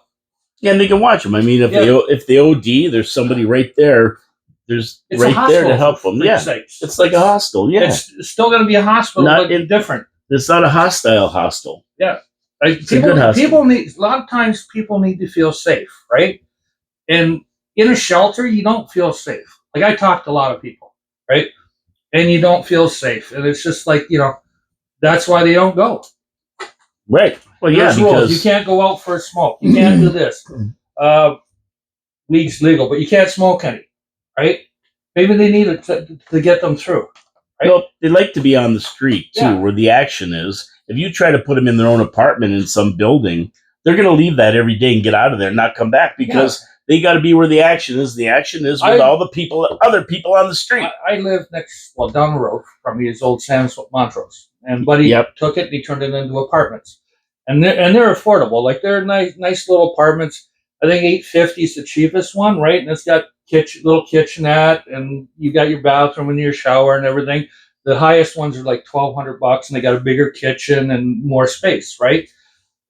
Yeah, and they can watch them. I mean, if they OD, there's somebody right there. There's It's right there to help them. Yeah. Sakes. It's like a hostel. Yeah. It's still going to be a hospital, but different. It's not a hostile hostel. Yeah. It's a good hostel. People need, a lot of times people need to feel safe, right? And in a shelter, you don't feel safe. Like, I talk to a lot of people, right? And you don't feel safe. And it's just like, that's why they don't go. Right. Well, There's rules. You can't go out for a smoke. You can't do this. Weed's legal, but you can't smoke any, right? Maybe they need it to get them through. Right? Well, they like to be on the street, too, where the action is. If you try to put them in their own apartment in some building, they're going to leave that every day and get out of there and not come back because they got to be where the action is. The action is with all the other people on the street. I live down the road from his old Sam's Montrose. And Buddy took it and he turned it into apartments. And they're affordable. Like, they're nice little apartments. I think $850 is the cheapest one, right? And it's got little kitchenette, and you got your bathroom and your shower and everything. The highest ones are like $1,200, and they got a bigger kitchen and more space, right?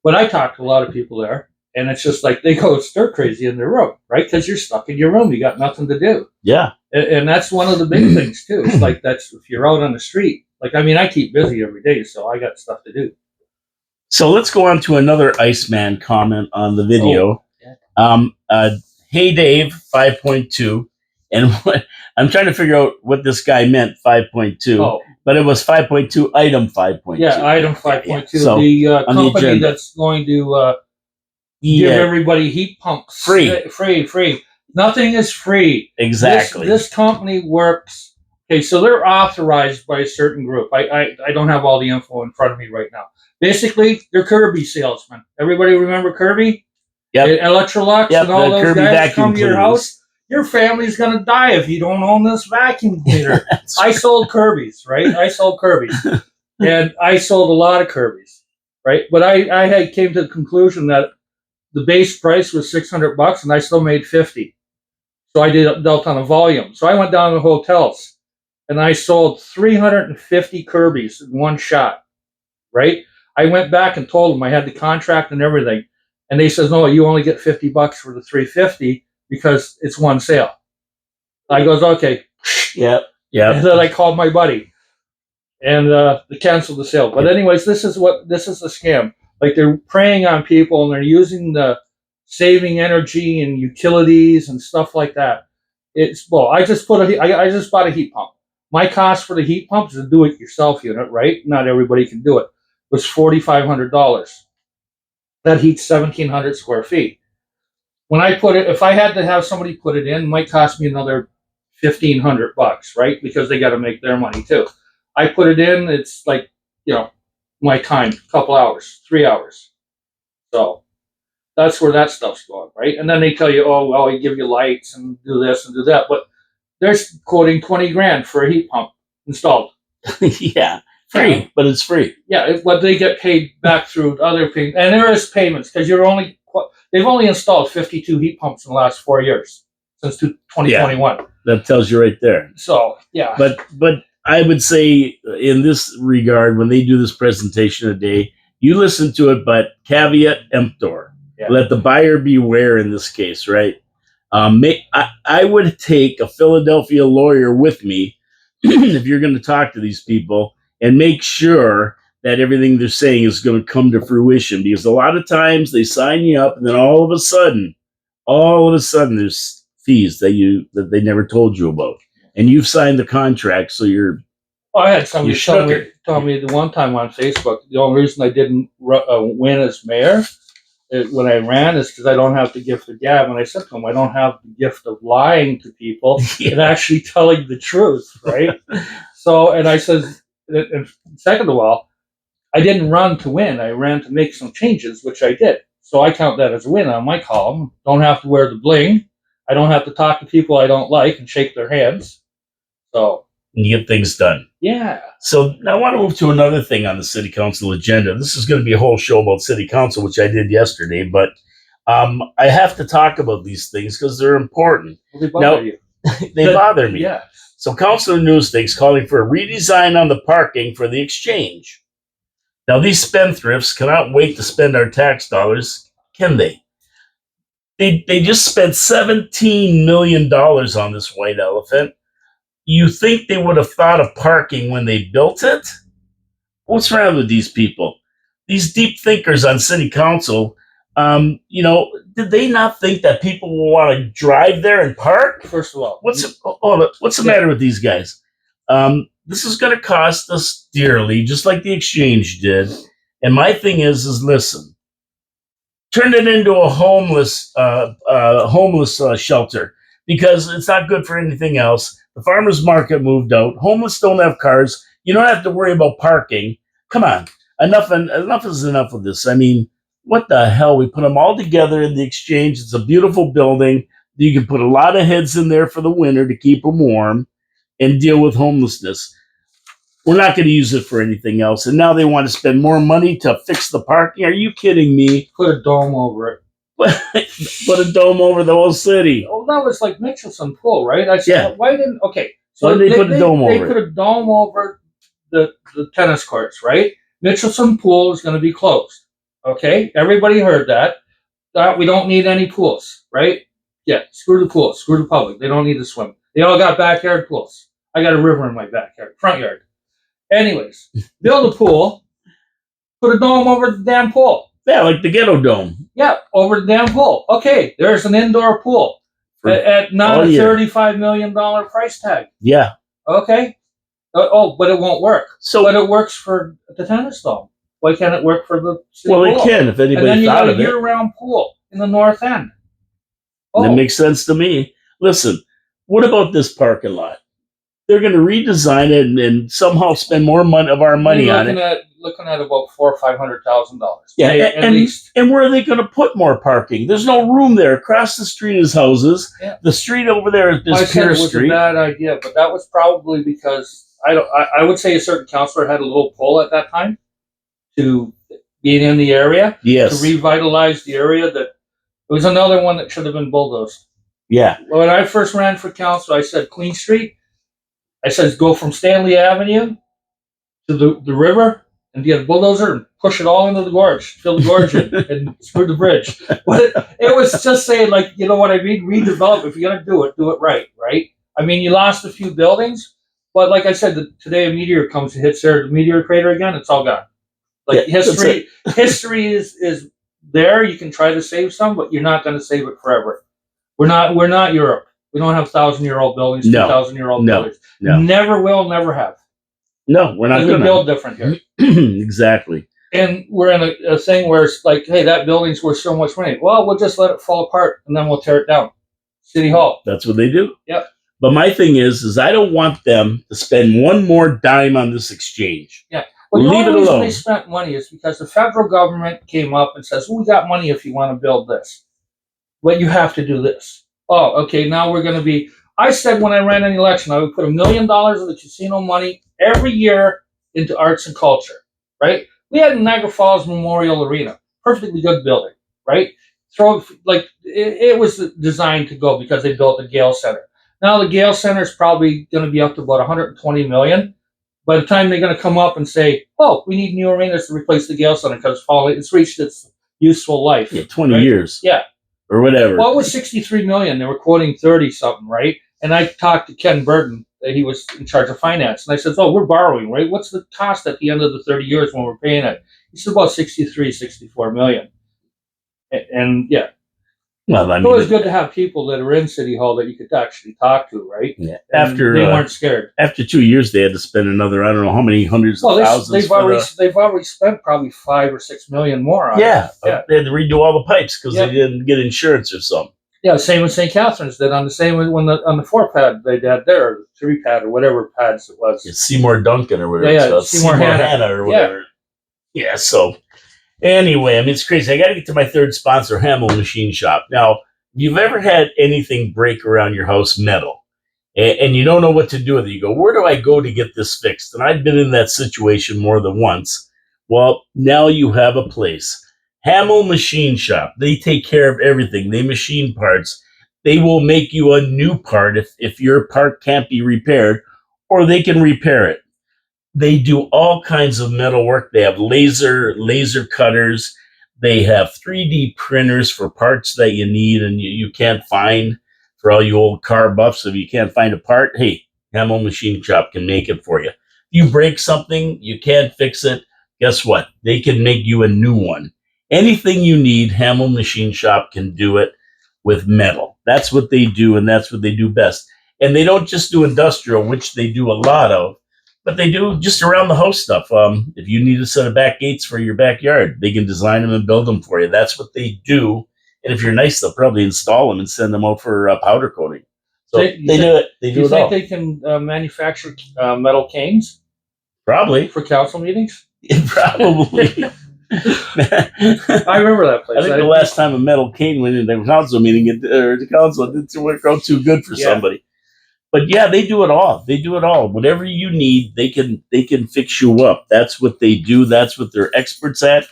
But I talk to a lot of people there, and it's just like they go stir crazy in their room, right? Because you're stuck in your room, you got nothing to do. Yeah, and that's one of the big things too. It's like that's if you're out on the street. Like, I mean, I keep busy every day, so I got stuff to do. So let's go on to another Iceman comment on the video. Hey Dave 5.2, and I'm trying to figure out what this guy meant 5.2, but it was 5.2 item 5.2. Yeah, item 5.2. So, the company that's going to give everybody heat pumps free. Nothing is free. Exactly. This company works. Okay, so they're authorized by a certain group. I don't have all the info in front of me right now. Basically, they're Kirby salesmen. Everybody remember Kirby? Yep. Electrolux and all those Kirby guys come to your house. Your family's going to die if you don't own this vacuum cleaner. I sold Kirby's, right? I sold Kirby's. And I sold a lot of Kirby's, right? But I came to the conclusion that the base price was $600 and I still made $50. So I dealt on a volume. So I went down to hotels and I sold 350 Kirby's in one shot, right? I went back and told them I had the contract and everything. And they says, no, you only get $50 for the 350 because it's one sale. I goes, okay. Yeah. And then I called my buddy, and they canceled the sale. But anyways, this is a scam. Like, they're preying on people, and they're using the saving energy and utilities and stuff like that. I just bought a heat pump. My cost for the heat pump is a do-it-yourself unit, right? Not everybody can do it. Was $4,500. That heats 1,700 square feet. When I put it, if I had to have somebody put it in, it might cost me another $1,500, right? Because they got to make their money too. I put it in, it's like, my time, a couple hours, 3 hours. So that's where that stuff's going, right? And then they tell you, oh, well, we give you lights and do this and do that. But they're quoting $20,000 for a heat pump installed. Yeah. Free, but it's free. Yeah, but they get paid back through other payments. And there is payments because they've only installed 52 heat pumps in the last 4 years, since 2021. That tells you right there. So, yeah. But I would say in this regard, when they do this presentation today, you listen to it, but caveat emptor. Yeah. Let the buyer beware in this case, right? I would take a Philadelphia lawyer with me if you're going to talk to these people, and make sure that everything they're saying is going to come to fruition. Because a lot of times they sign you up, and then all of a sudden, there's fees that they never told you about, and you've signed the contract, so you're. Well, I had somebody tell me the one time on Facebook, the only reason I didn't win as mayor when I ran is because I don't have the gift of gab. And I said to him, I don't have the gift of lying to people and actually telling the truth, right? So, and I said. And second of all, I didn't run to win. I ran to make some changes, which I did. So I count that as a win on my column. Don't have to wear the bling. I don't have to talk to people I don't like and shake their hands. So and you get things done. Yeah. So now I want to move to another thing on the city council agenda. This is going to be a whole show about city council, which I did yesterday. But I have to talk about these things because they're important. Well, they bother you. They bother me. Yeah. So Councilor Newstakes calling for a redesign on the parking for the exchange. Now, these spendthrifts cannot wait to spend our tax dollars, can they? They just spent $17 million on this white elephant. You think they would have thought of parking when they built it? What's wrong with these people? These deep thinkers on city council, did they not think that people will want to drive there and park? First of all, What's the matter with these guys? This is going to cost us dearly, just like the exchange did. And my thing is listen, turn it into a homeless shelter because it's not good for anything else. The farmers market moved out. Homeless don't have cars. You don't have to worry about parking. Come on, enough is enough of this. I mean, what the hell? We put them all together in the exchange. It's a beautiful building. You can put a lot of heads in there for the winter to keep them warm and deal with homelessness. We're not going to use it for anything else. And now they want to spend more money to fix the parking. Are you kidding me? Put a dome over it. Put a dome over the whole city. Oh, that was like Mitchelson Pool, right? I said, why didn't? Okay, so why did they put a dome over it? They put a dome over the tennis courts, right? Mitchelson Pool is going to be closed. Okay, everybody heard that. We don't need any pools, right? Yeah, screw the pools, screw the public. They don't need to swim. They all got backyard pools. I got a river in my backyard, front yard. Anyways, build a pool, put a dome over the damn pool. Yeah, like the ghetto dome. Yeah, over the damn pool. Okay, there's an indoor pool at not a $35 million price tag. Yeah. Okay. But it won't work. But it works for the tennis dome. Why can't it work for the city pool? It can if anybody thought of it. And then you got a year-round pool in the north end. That makes sense to me. Listen, what about this parking lot? They're going to redesign it and somehow spend more of our money on it. Looking at about $400,000 or $500,000. Yeah, at least. And where are they going to put more parking? There's no room there. Across the street is houses. Yeah. The street over there is Pierce Street. It was a bad idea, but that was probably because I would say a certain councillor had a little pull at that time to being in the area. Yes. To revitalize the area. That it was another one that should have been bulldozed. Yeah. When I first ran for council, I said Queen Street. I said go from Stanley Avenue to the river and get a bulldozer and push it all into the gorge, fill the gorge in, and screw the bridge. But it was just saying, like, you know what I mean? Redevelop. If you're going to do it right, right? I mean, you lost a few buildings, but like I said, today a meteor comes and hits there, the meteor crater again, it's all gone. Like, history is there. You can try to save some, but you're not going to save it forever. We're not Europe. We don't have 1,000-year-old buildings, 2,000-year-old buildings. No. Never will, never have. No, we're not going to build different here. Exactly. And we're in a thing where it's like, hey, that building's worth so much money. Well, we'll just let it fall apart and then we'll tear it down. City Hall. That's what they do. Yep. But my thing is I don't want them to spend one more dime on this exchange. Yeah. Well, leave it alone. The reason they spent money is because the federal government came up and says, well, we got money if you want to build this. But you have to do this. Oh, okay, now we're going to be... I said when I ran an election, I would put $1 million of the casino money every year into arts and culture, right? We had Niagara Falls Memorial Arena, perfectly good building, right? It was designed to go because they built the Gale Center. Now the Gale Center is probably going to be up to about $120 million. By the time they're going to come up and say, oh, we need new arenas to replace the Gale Center because it's reached its useful life. Yeah, 20 years. Yeah. Or whatever. Well, it was $63 million. They were quoting 30 something, right? And I talked to Ken Burton, he was in charge of finance, and I said, "Oh, we're borrowing, right? What's the cost at the end of the 30 years when we're paying it?" He said, "About 64 million." And yeah, well, I mean, it was good to have people that are in City Hall that you could actually talk to, right? Yeah. And they weren't scared. After 2 years, they had to spend another, I don't know how many hundreds of thousands. They've already spent probably $5 or $6 million more on it. Yeah, they had to redo all the pipes because they didn't get insurance or something. Yeah, same with St. Catharines did on the 4-pad they had there, 3-pad or whatever pads it was. Yeah, Seymour Duncan or whatever. Yeah, Seymour Hannah or whatever. Yeah, so anyway, I mean, it's crazy. I got to get to my third sponsor, Hamel Machine Shop. Now, if you've ever had anything break around your house, metal, and you don't know what to do with it, you go, where do I go to get this fixed? And I've been in that situation more than once. Well, now you have a place. Hamill Machine Shop. They take care of everything. They machine parts. They will make you a new part if your part can't be repaired, or they can repair it. They do all kinds of metal work. They have laser cutters. They have 3D printers for parts that you need and you can't find. For all you old car buffs, if you can't find a part, hey, Hamill Machine Shop can make it for you. If you break something, you can't fix it, guess what? They can make you a new one. Anything you need, Hamill Machine Shop can do it with metal. That's what they do, and that's what they do best. And they don't just do industrial, which they do a lot of, but they do just around the house stuff. If you need a set of back gates for your backyard, they can design them and build them for you. That's what they do. And if you're nice, they'll probably install them and send them out for powder coating. So they do it. They do it all. You think they can manufacture metal canes? Probably for council meetings. Probably. I remember that place. I think the last time a metal cane went into the council meeting, the council didn't work out too good for somebody. But yeah, they do it all. They do it all. Whatever you need, they can fix you up. That's what they do. That's what they're experts at.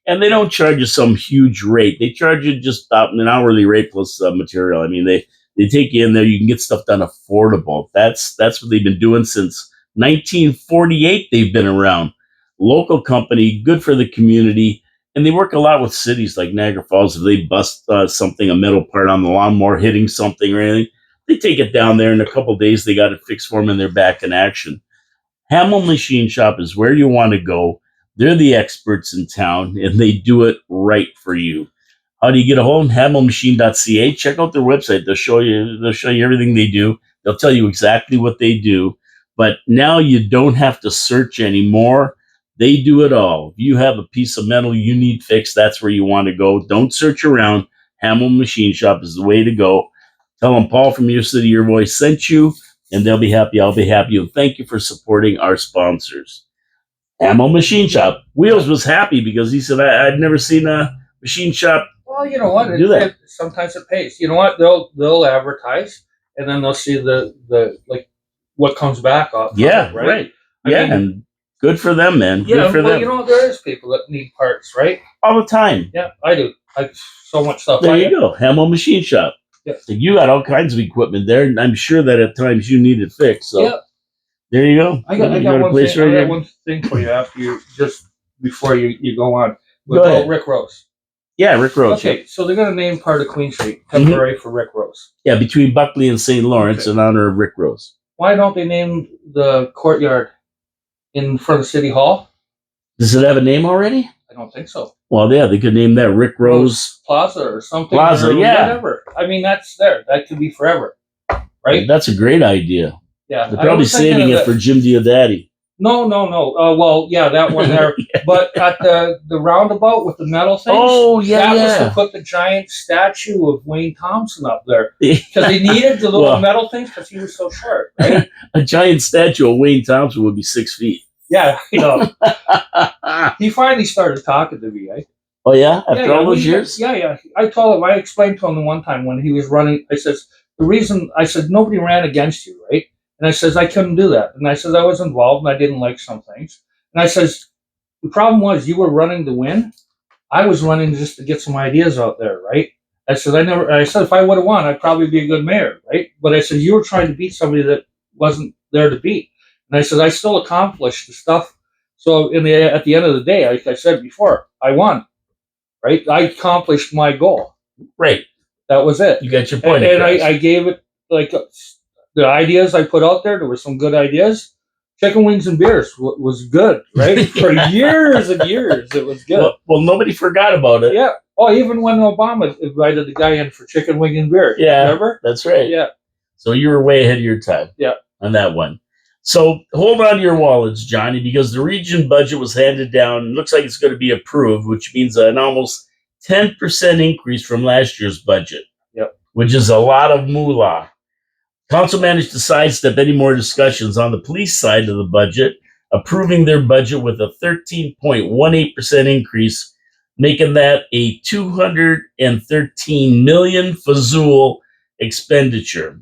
And they don't charge you some huge rate. They charge you just an hourly rate plus material. I mean, they take you in there. You can get stuff done affordable. That's what they've been doing since 1948. They've been around. Local company, good for the community. And they work a lot with cities like Niagara Falls. If they bust something, a metal part on the lawnmower, hitting something or anything, they take it down there in a couple of days. They got it fixed for them and they're back in action. Hamill Machine Shop is where you want to go. They're the experts in town and they do it right for you. How do you get a hold of them? HamillMachine.ca. Check out their website. They'll show you everything they do. They'll tell you exactly what they do. But now you don't have to search anymore. They do it all. If you have a piece of metal you need fixed, that's where you want to go. Don't search around. Hamill Machine Shop is the way to go. Tell them Paul from Your City, Your Voice sent you, and they'll be happy. I'll be happy. And thank you for supporting our sponsors. Hamill Machine Shop. Wheels was happy because he said, I'd never seen a machine shop. Well, you know what? Sometimes it pays. You know what? They'll advertise, and then they'll see the what comes back off. Yeah, right. I mean, and good for them, man. Yeah, good for them. You know, there is people that need parts, right? All the time. Yeah, I do. I so much stuff. There you go. Hamill Machine Shop. Yeah. So you got all kinds of equipment there, and I'm sure that at times you need it fixed. So yeah. There you go. I got one thing for you before you go on. Go ahead. Rick Rose. Yeah, Rick Rose. Okay, so they're going to name part of Queen Street temporary for Rick Rose. Yeah, between Buckley and St. Lawrence in honor of Rick Rose. Why don't they name the courtyard in front of City Hall? Does it have a name already? I don't think so. Well, yeah, they could name that Rick Rose Plaza or something. Plaza, or yeah. Whatever. I mean, that's there. That could be forever, right? That's a great idea. Yeah, they're probably saving it for Jim Diodati. No. Well, yeah, that one there. But at the roundabout with the metal things. Oh, yeah, that was to put the giant statue of Wayne Thompson up there because they needed the little metal things because he was so short. Right? A giant statue of Wayne Thompson would be 6 feet. Yeah, you know. He finally started talking to me. Oh yeah, after all those years. Yeah. I explained to him the one time when he was running. I said nobody ran against you, right? And I says, I couldn't do that. And I says, I was involved and I didn't like some things. And I says, the problem was you were running to win. I was running just to get some ideas out there, right? I said, if I would have won, I'd probably be a good mayor, right? But I said, you were trying to beat somebody that wasn't there to beat. And I said, I still accomplished the stuff. So at the end of the day, like I said before, I won, right? I accomplished my goal. Right. That was it. You got your point. And I gave it the ideas I put out there. There were some good ideas. Chicken wings and beers was good, right? For years and years, it was good. Well, nobody forgot about it. Yeah. Oh, even when Obama invited the guy in for chicken wing and beer. Yeah. Remember? That's right. Yeah. So you were way ahead of your time. Yeah. On that one. So hold on to your wallets, Johnny, because the region budget was handed down. It looks like it's going to be approved, which means an almost 10% increase from last year's budget. Yep. Which is a lot of moolah. Council managed to sidestep any more discussions on the police side of the budget, approving their budget with a 13.18% increase, making that a $213 million Fazul expenditure.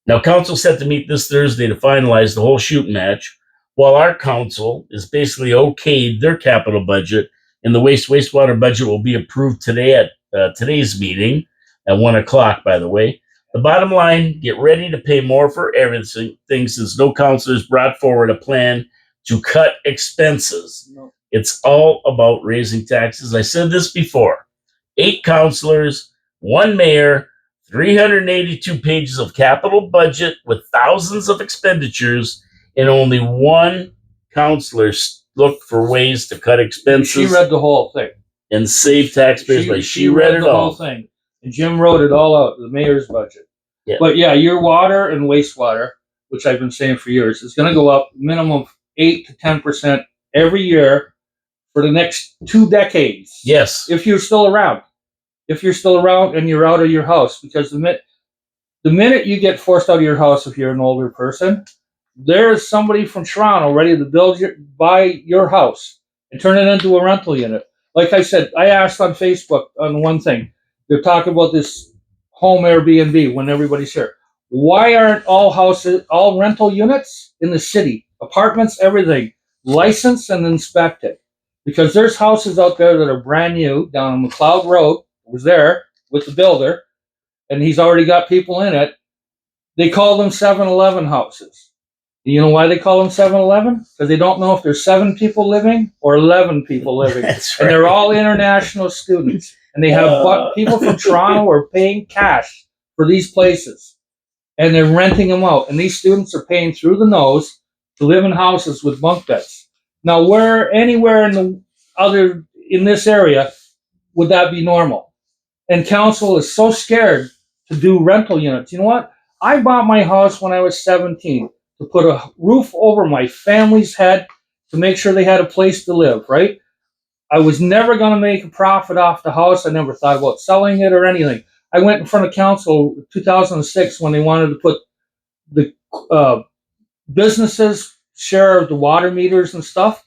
Now, council set to meet this Thursday to finalize the whole shooting match, while our council is basically okayed their capital budget And the wastewater budget will be approved today at today's meeting at 1:00, by the way. The bottom line, get ready to pay more for everything since no councilors brought forward a plan to cut expenses. No. It's all about raising taxes. I said this before. 8 councilors, 1 mayor, 382 pages of capital budget with thousands of expenditures, and only 1 councilor looked for ways to cut expenses. She read the whole thing. And save taxpayers. She read it the all. whole thing. And Jim wrote it all out, the mayor's budget. Yeah. But yeah, your water and wastewater, which I've been saying for years, is going to go up minimum 8 to 10% every year for the next 2 decades. Yes. If you're still around. If you're still around and you're out of your house. Because the minute you get forced out of your house, if you're an older person, there is somebody from Toronto ready to buy your house and turn it into a rental unit. Like I said, I asked on Facebook on one thing. They're talking about this home Airbnb when everybody's here. Why aren't all rental units in the city, apartments, everything, licensed and inspected? Because there's houses out there that are brand new down on McLeod Road. I was there with the builder, and he's already got people in it. They call them 7-Eleven houses. You know why they call them 7-Eleven? Because they don't know if there's 7 people living or 11 people living. That's right. And they're all international students. And they have people from Toronto are paying cash for these places. And they're renting them out. And these students are paying through the nose to live in houses with bunk beds. Now, anywhere in this area would that be normal? And council is so scared to do rental units. You know what? I bought my house when I was 17 to put a roof over my family's head to make sure they had a place to live, right? I was never going to make a profit off the house. I never thought about selling it or anything. I went in front of council in 2006 when they wanted to put the businesses' share of the water meters and stuff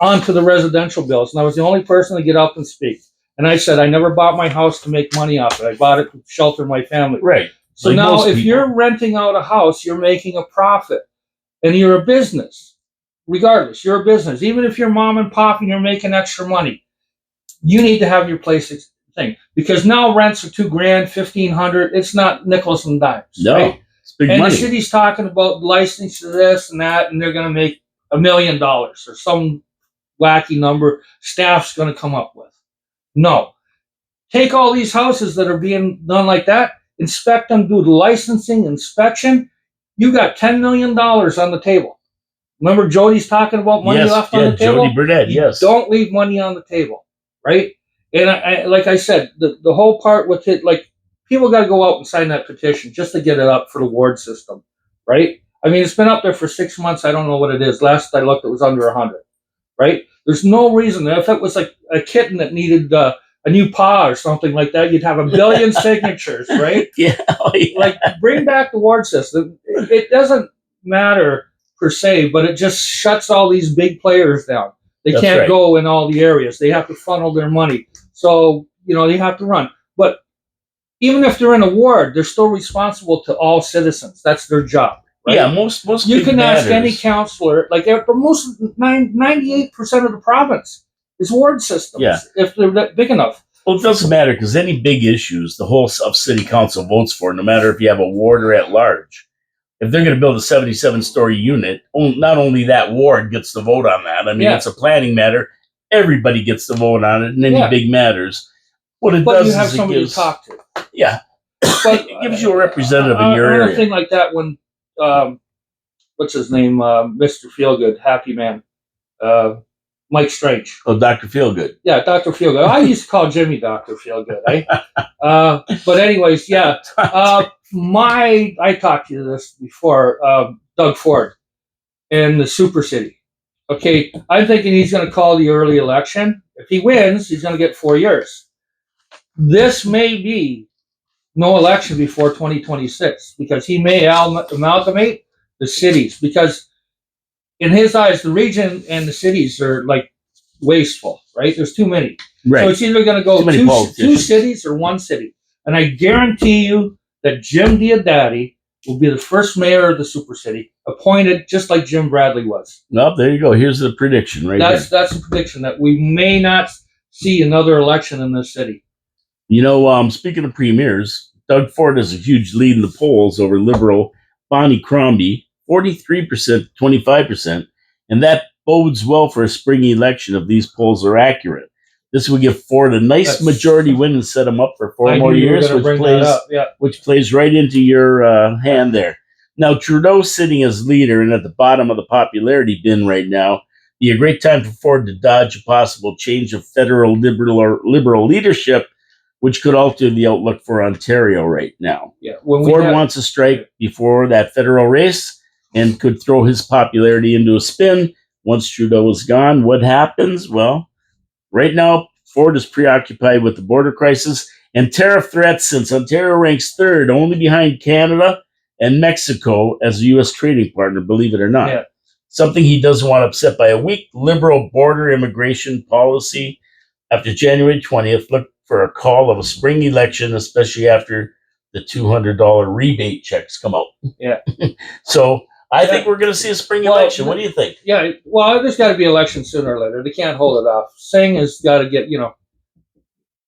onto the residential bills. And I was the only person to get up and speak. And I said, I never bought my house to make money off it. I bought it to shelter my family. Right. So like now if you're renting out a house, you're making a profit. And you're a business. Regardless, you're a business. Even if you're mom and pop and you're making extra money, you need to have your place thing. Because now rents are $2,000, $1,500. It's not nickels and dimes. No, right? It's big and money. The city's talking about licensing this and that, and they're going to make $1 million or some wacky number staff's going to come up with. No. Take all these houses that are being done like that, inspect them, do the licensing, inspection. You got $10 million on the table. Remember Jody's talking about money left on the table? Jody Burnett, yes. Don't leave money on the table, right? And I like I said, the whole part with it, like, people got to go out and sign that petition just to get it up for the ward system, right? I mean, it's been up there for 6 months. I don't know what it is. Last I looked, it was under 100, right? There's no reason. If it was like a kitten that needed a new paw or something like that, you'd have 1 billion signatures, right? Yeah. Like, bring back the ward system. It doesn't matter per se, but it just shuts all these big players down. They can't go in all the areas. They have to funnel their money. So, they have to run. But even if they're in a ward, they're still responsible to all citizens. That's their job. Right? Yeah, most you can ask any counselor, like, but most 98% of the province is ward systems. Yeah. If they're big enough. Well, it doesn't matter because any big issues, the whole of city council votes for, no matter if you have a ward or at large. If they're going to build a 77-story unit, not only that ward gets to vote on that. I mean, it's a planning matter. Everybody gets to vote on it in any big matters. What it does you have is somebody to talk to. Yeah. But it gives you a representative in your area. Thing like that when, what's his name, Mr. Feelgood, Happy Man, Mike Strange. Oh, Dr. Feelgood. Yeah, Dr. Feelgood. I used to call Jimmy Dr. Feelgood, eh? But anyways, yeah. I talked to you this before, Doug Ford in the Super City. Okay, I'm thinking he's going to call the early election. If he wins, he's going to get 4 years. This may be no election before 2026 because he may amalgamate the cities because in his eyes, the region and the cities are like wasteful, right? There's too many. Right. So it's either going to go two cities or one city. And I guarantee you that Jim Diodati will be the first mayor of the Super City, appointed just like Jim Bradley was. Well, there you go. Here's the prediction right That's the prediction that we may not. see another election in this city. Speaking of premiers, Doug Ford has a huge lead in the polls over Liberal Bonnie Crombie, 43%, 25%, and that bodes well for a spring election if these polls are accurate. This would give Ford a nice majority win and set him up for 4 more years, which plays right into your hand there. Now, Trudeau's sitting as leader and at the bottom of the popularity bin right now. Be a great time for Ford to dodge a possible change of federal liberal leadership, which could alter the outlook for Ontario right now. Yeah, Ford wants a strike before that federal race and could throw his popularity into a spin. Once Trudeau is gone, what happens? Well, right now, Ford is preoccupied with the border crisis and tariff threats since Ontario ranks third, only behind Canada and Mexico as a U.S. trading partner, believe it or not. Yeah. Something he doesn't want upset by a weak liberal border immigration policy. After January 20th, look for a call of a spring election, especially after the $200 rebate checks come out. Yeah. So I think we're going to see a spring election. What do you think? Yeah, well, there's got to be election sooner or later. They can't hold it off. Singh has got to get, and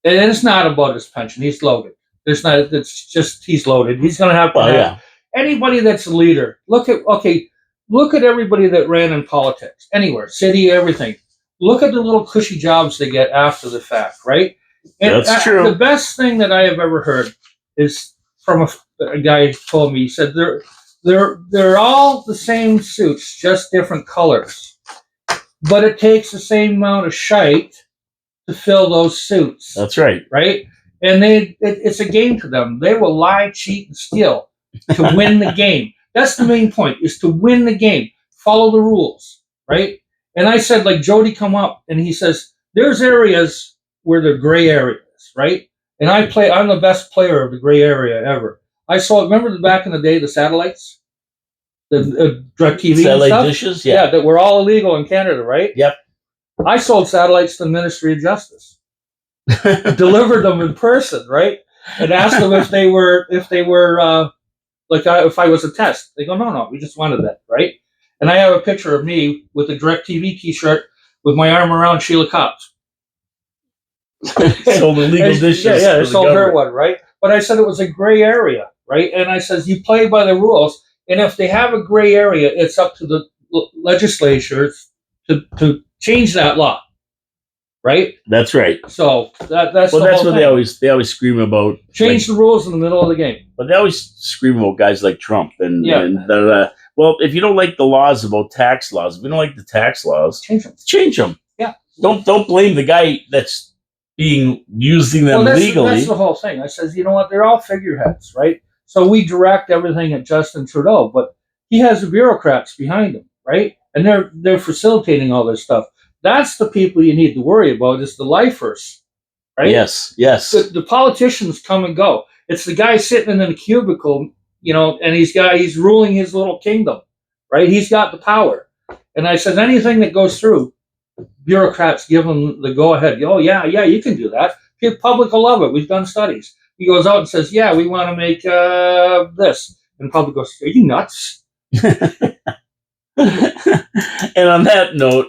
it's not about his pension. He's loaded. It's just he's loaded. He's going to have to have anybody that's a leader. Look at everybody that ran in politics, anywhere, city, everything. Look at the little cushy jobs they get after the fact, right? And that's true. The best thing that I have ever heard is from a guy who told me, he said, they're all the same suits, just different colors. But it takes the same amount of shite to fill those suits. That's right. Right? And it's a game to them. They will lie, cheat, and steal to win the game. That's the main point, is to win the game. Follow the rules, right? And I said, like, Jody come up, and he says, there's areas where they're gray areas, right? And I'm the best player of the gray area ever. Remember back in the day, the satellites? The DirecTV satellite and stuff? Dishes? Yeah, that were all illegal in Canada, right? Yep. I sold satellites to the Ministry of Justice. Delivered them in person, right? And asked them if they were if I was a test. They go, no, we just wanted that, right? And I have a picture of me with a DirecTV T-shirt with my arm around Sheila Cobbs. Sold illegal dishes. Yeah, I sold her one, right? But I said it was a gray area, right? And I says, you play by the rules, and if they have a gray area, it's up to the legislature to change that law, right? That's right. So that's what they always scream about. Change the rules in the middle of the game. But they always scream about guys like Trump and well, if you don't like the laws about tax laws, if you don't like the tax laws, change them. Yeah. Don't blame the guy that's using them legally. That's the whole thing. I says, you know what? They're all figureheads, right? So we direct everything at Justin Trudeau, but he has the bureaucrats behind him, right? And they're facilitating all this stuff. That's the people you need to worry about, is the lifers, right? Yes. The politicians come and go. It's the guy sitting in a cubicle, and he's ruling his little kingdom, right? He's got the power. And I said, anything that goes through, bureaucrats give him the go-ahead. Oh, yeah, you can do that. The public will love it. We've done studies. He goes out and says, yeah, we want to make this. And the public goes, are you nuts? And on that note,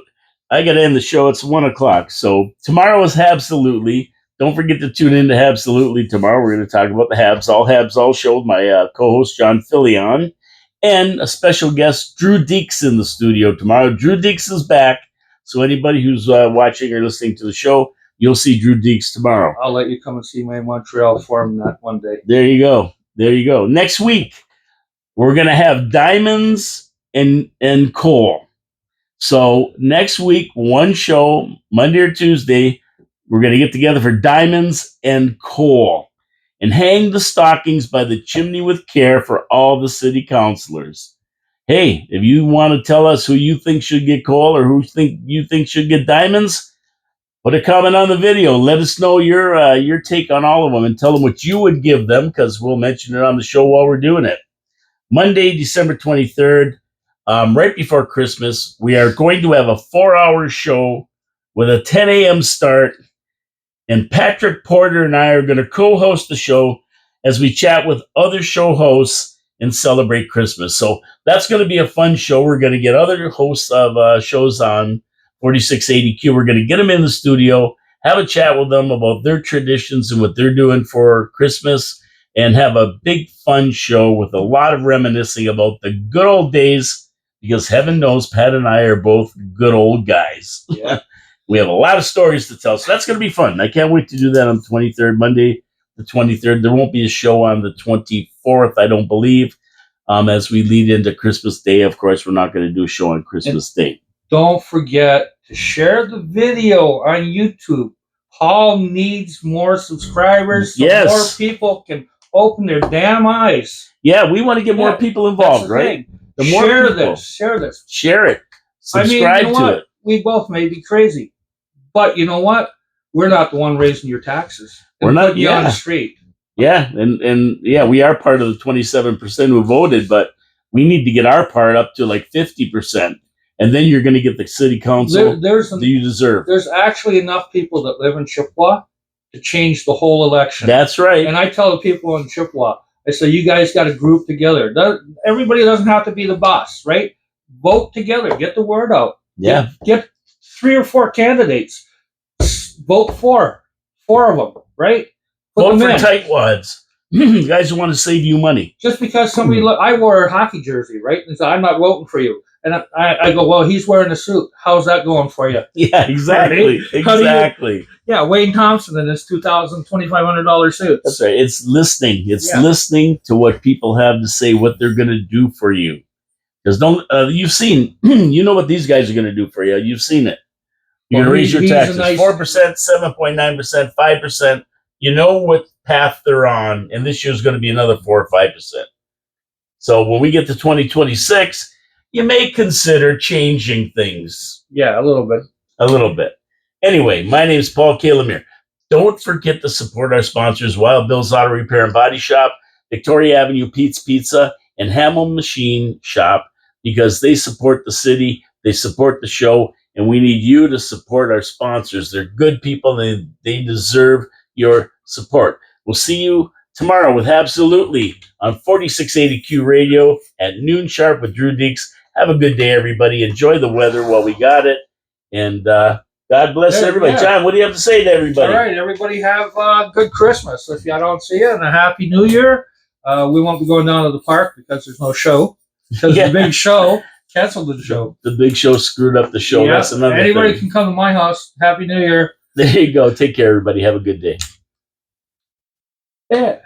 I got to end the show. It's 1:00. So tomorrow is Habsolutely. Don't forget to tune in to Habsolutely tomorrow. We're going to talk about the Habs All Show with my co-host, John Fillion, and a special guest, Drew Deeks, in the studio tomorrow. Drew Deeks is back. So anybody who's watching or listening to the show, you'll see Drew Deeks tomorrow. I'll let you come and see my Montreal Forum that one day. There you go. Next week, we're going to have diamonds and coal. So next week, one show, Monday or Tuesday, we're going to get together for diamonds and coal and hang the stockings by the chimney with care for all the city councilors. Hey, if you want to tell us who you think should get coal or who you think should get diamonds, put a comment on the video. Let us know your take on all of them and tell them what you would give them, because we'll mention it on the show while we're doing it. Monday, December 23rd, right before Christmas, we are going to have a 4-hour show with a 10 a.m. start. And Patrick Porter and I are going to co-host the show as we chat with other show hosts and celebrate Christmas. So that's going to be a fun show. We're going to get other hosts of shows on 4680Q. We're going to get them in the studio, have a chat with them about their traditions and what they're doing for Christmas, and have a big fun show with a lot of reminiscing about the good old days, because heaven knows Pat and I are both good old guys. Yeah. We have a lot of stories to tell, so that's going to be fun. I can't wait to do that on the 23rd, Monday, the 23rd. There won't be a show on the 24th, I don't believe. As we lead into Christmas Day, of course, we're not going to do a show on Christmas Day. Don't forget to share the video on YouTube. Paul needs more subscribers so Yes. more people can open their damn eyes. Yeah, we want to get more people involved, right? The more share this. Share it. Subscribe to it. We both may be crazy, but you know what? We're not the one raising your taxes. We're not putting you on the street. Yeah, and we are part of the 27% who voted, but we need to get our part up to like 50%, and then you're going to get the city council that you deserve. There's actually enough people that live in Chippewa to change the whole election. That's right. And I tell the people in Chippewa, I say, you guys got to group together. Everybody doesn't have to be the boss, right? Vote together. Get the word out. Yeah. Get 3 or 4 candidates. Vote for 4 of them, right? Vote for tightwads. Guys who want to save you money. Just because somebody, I wore a hockey jersey, right? And so I'm not voting for you. And I go, well, he's wearing a suit. How's that going for you? Yeah, exactly. Right? Exactly. Wayne Thompson in his $2,500 suit. That's right. It's listening. It's listening to what people have to say, what they're going to do for you. Because you've seen, you know what these guys are going to do for you. You've seen it. You're going to raise your taxes 4%, 7.9%, 5%. You know what path they're on, and this year's going to be another 4 or 5%. So when we get to 2026, you may consider changing things. Yeah, a little bit. A little bit. Anyway, my name is Paul K. Lemire. Don't forget to support our sponsors, Wild Bill's Auto Repair and Body Shop, Victoria Avenue Pete's Pizza, and Hamel Machine Shop, because they support the city, they support the show, and we need you to support our sponsors. They're good people, and they deserve your support. We'll see you tomorrow with Absolutely on 4680Q Radio at noon sharp with Drew Deeks. Have a good day, everybody. Enjoy the weather while we got it. And God bless everybody. Yeah. John, what do you have to say to everybody? All right, everybody have a good Christmas. If I don't see you, and a Happy New Year. We won't be going down to the park because there's no show. Because the big show canceled the show. The big show screwed up the show. Yeah. That's another Anybody thing. can come to my house. Happy New Year. There you go. Take care, everybody. Have a good day. Yeah.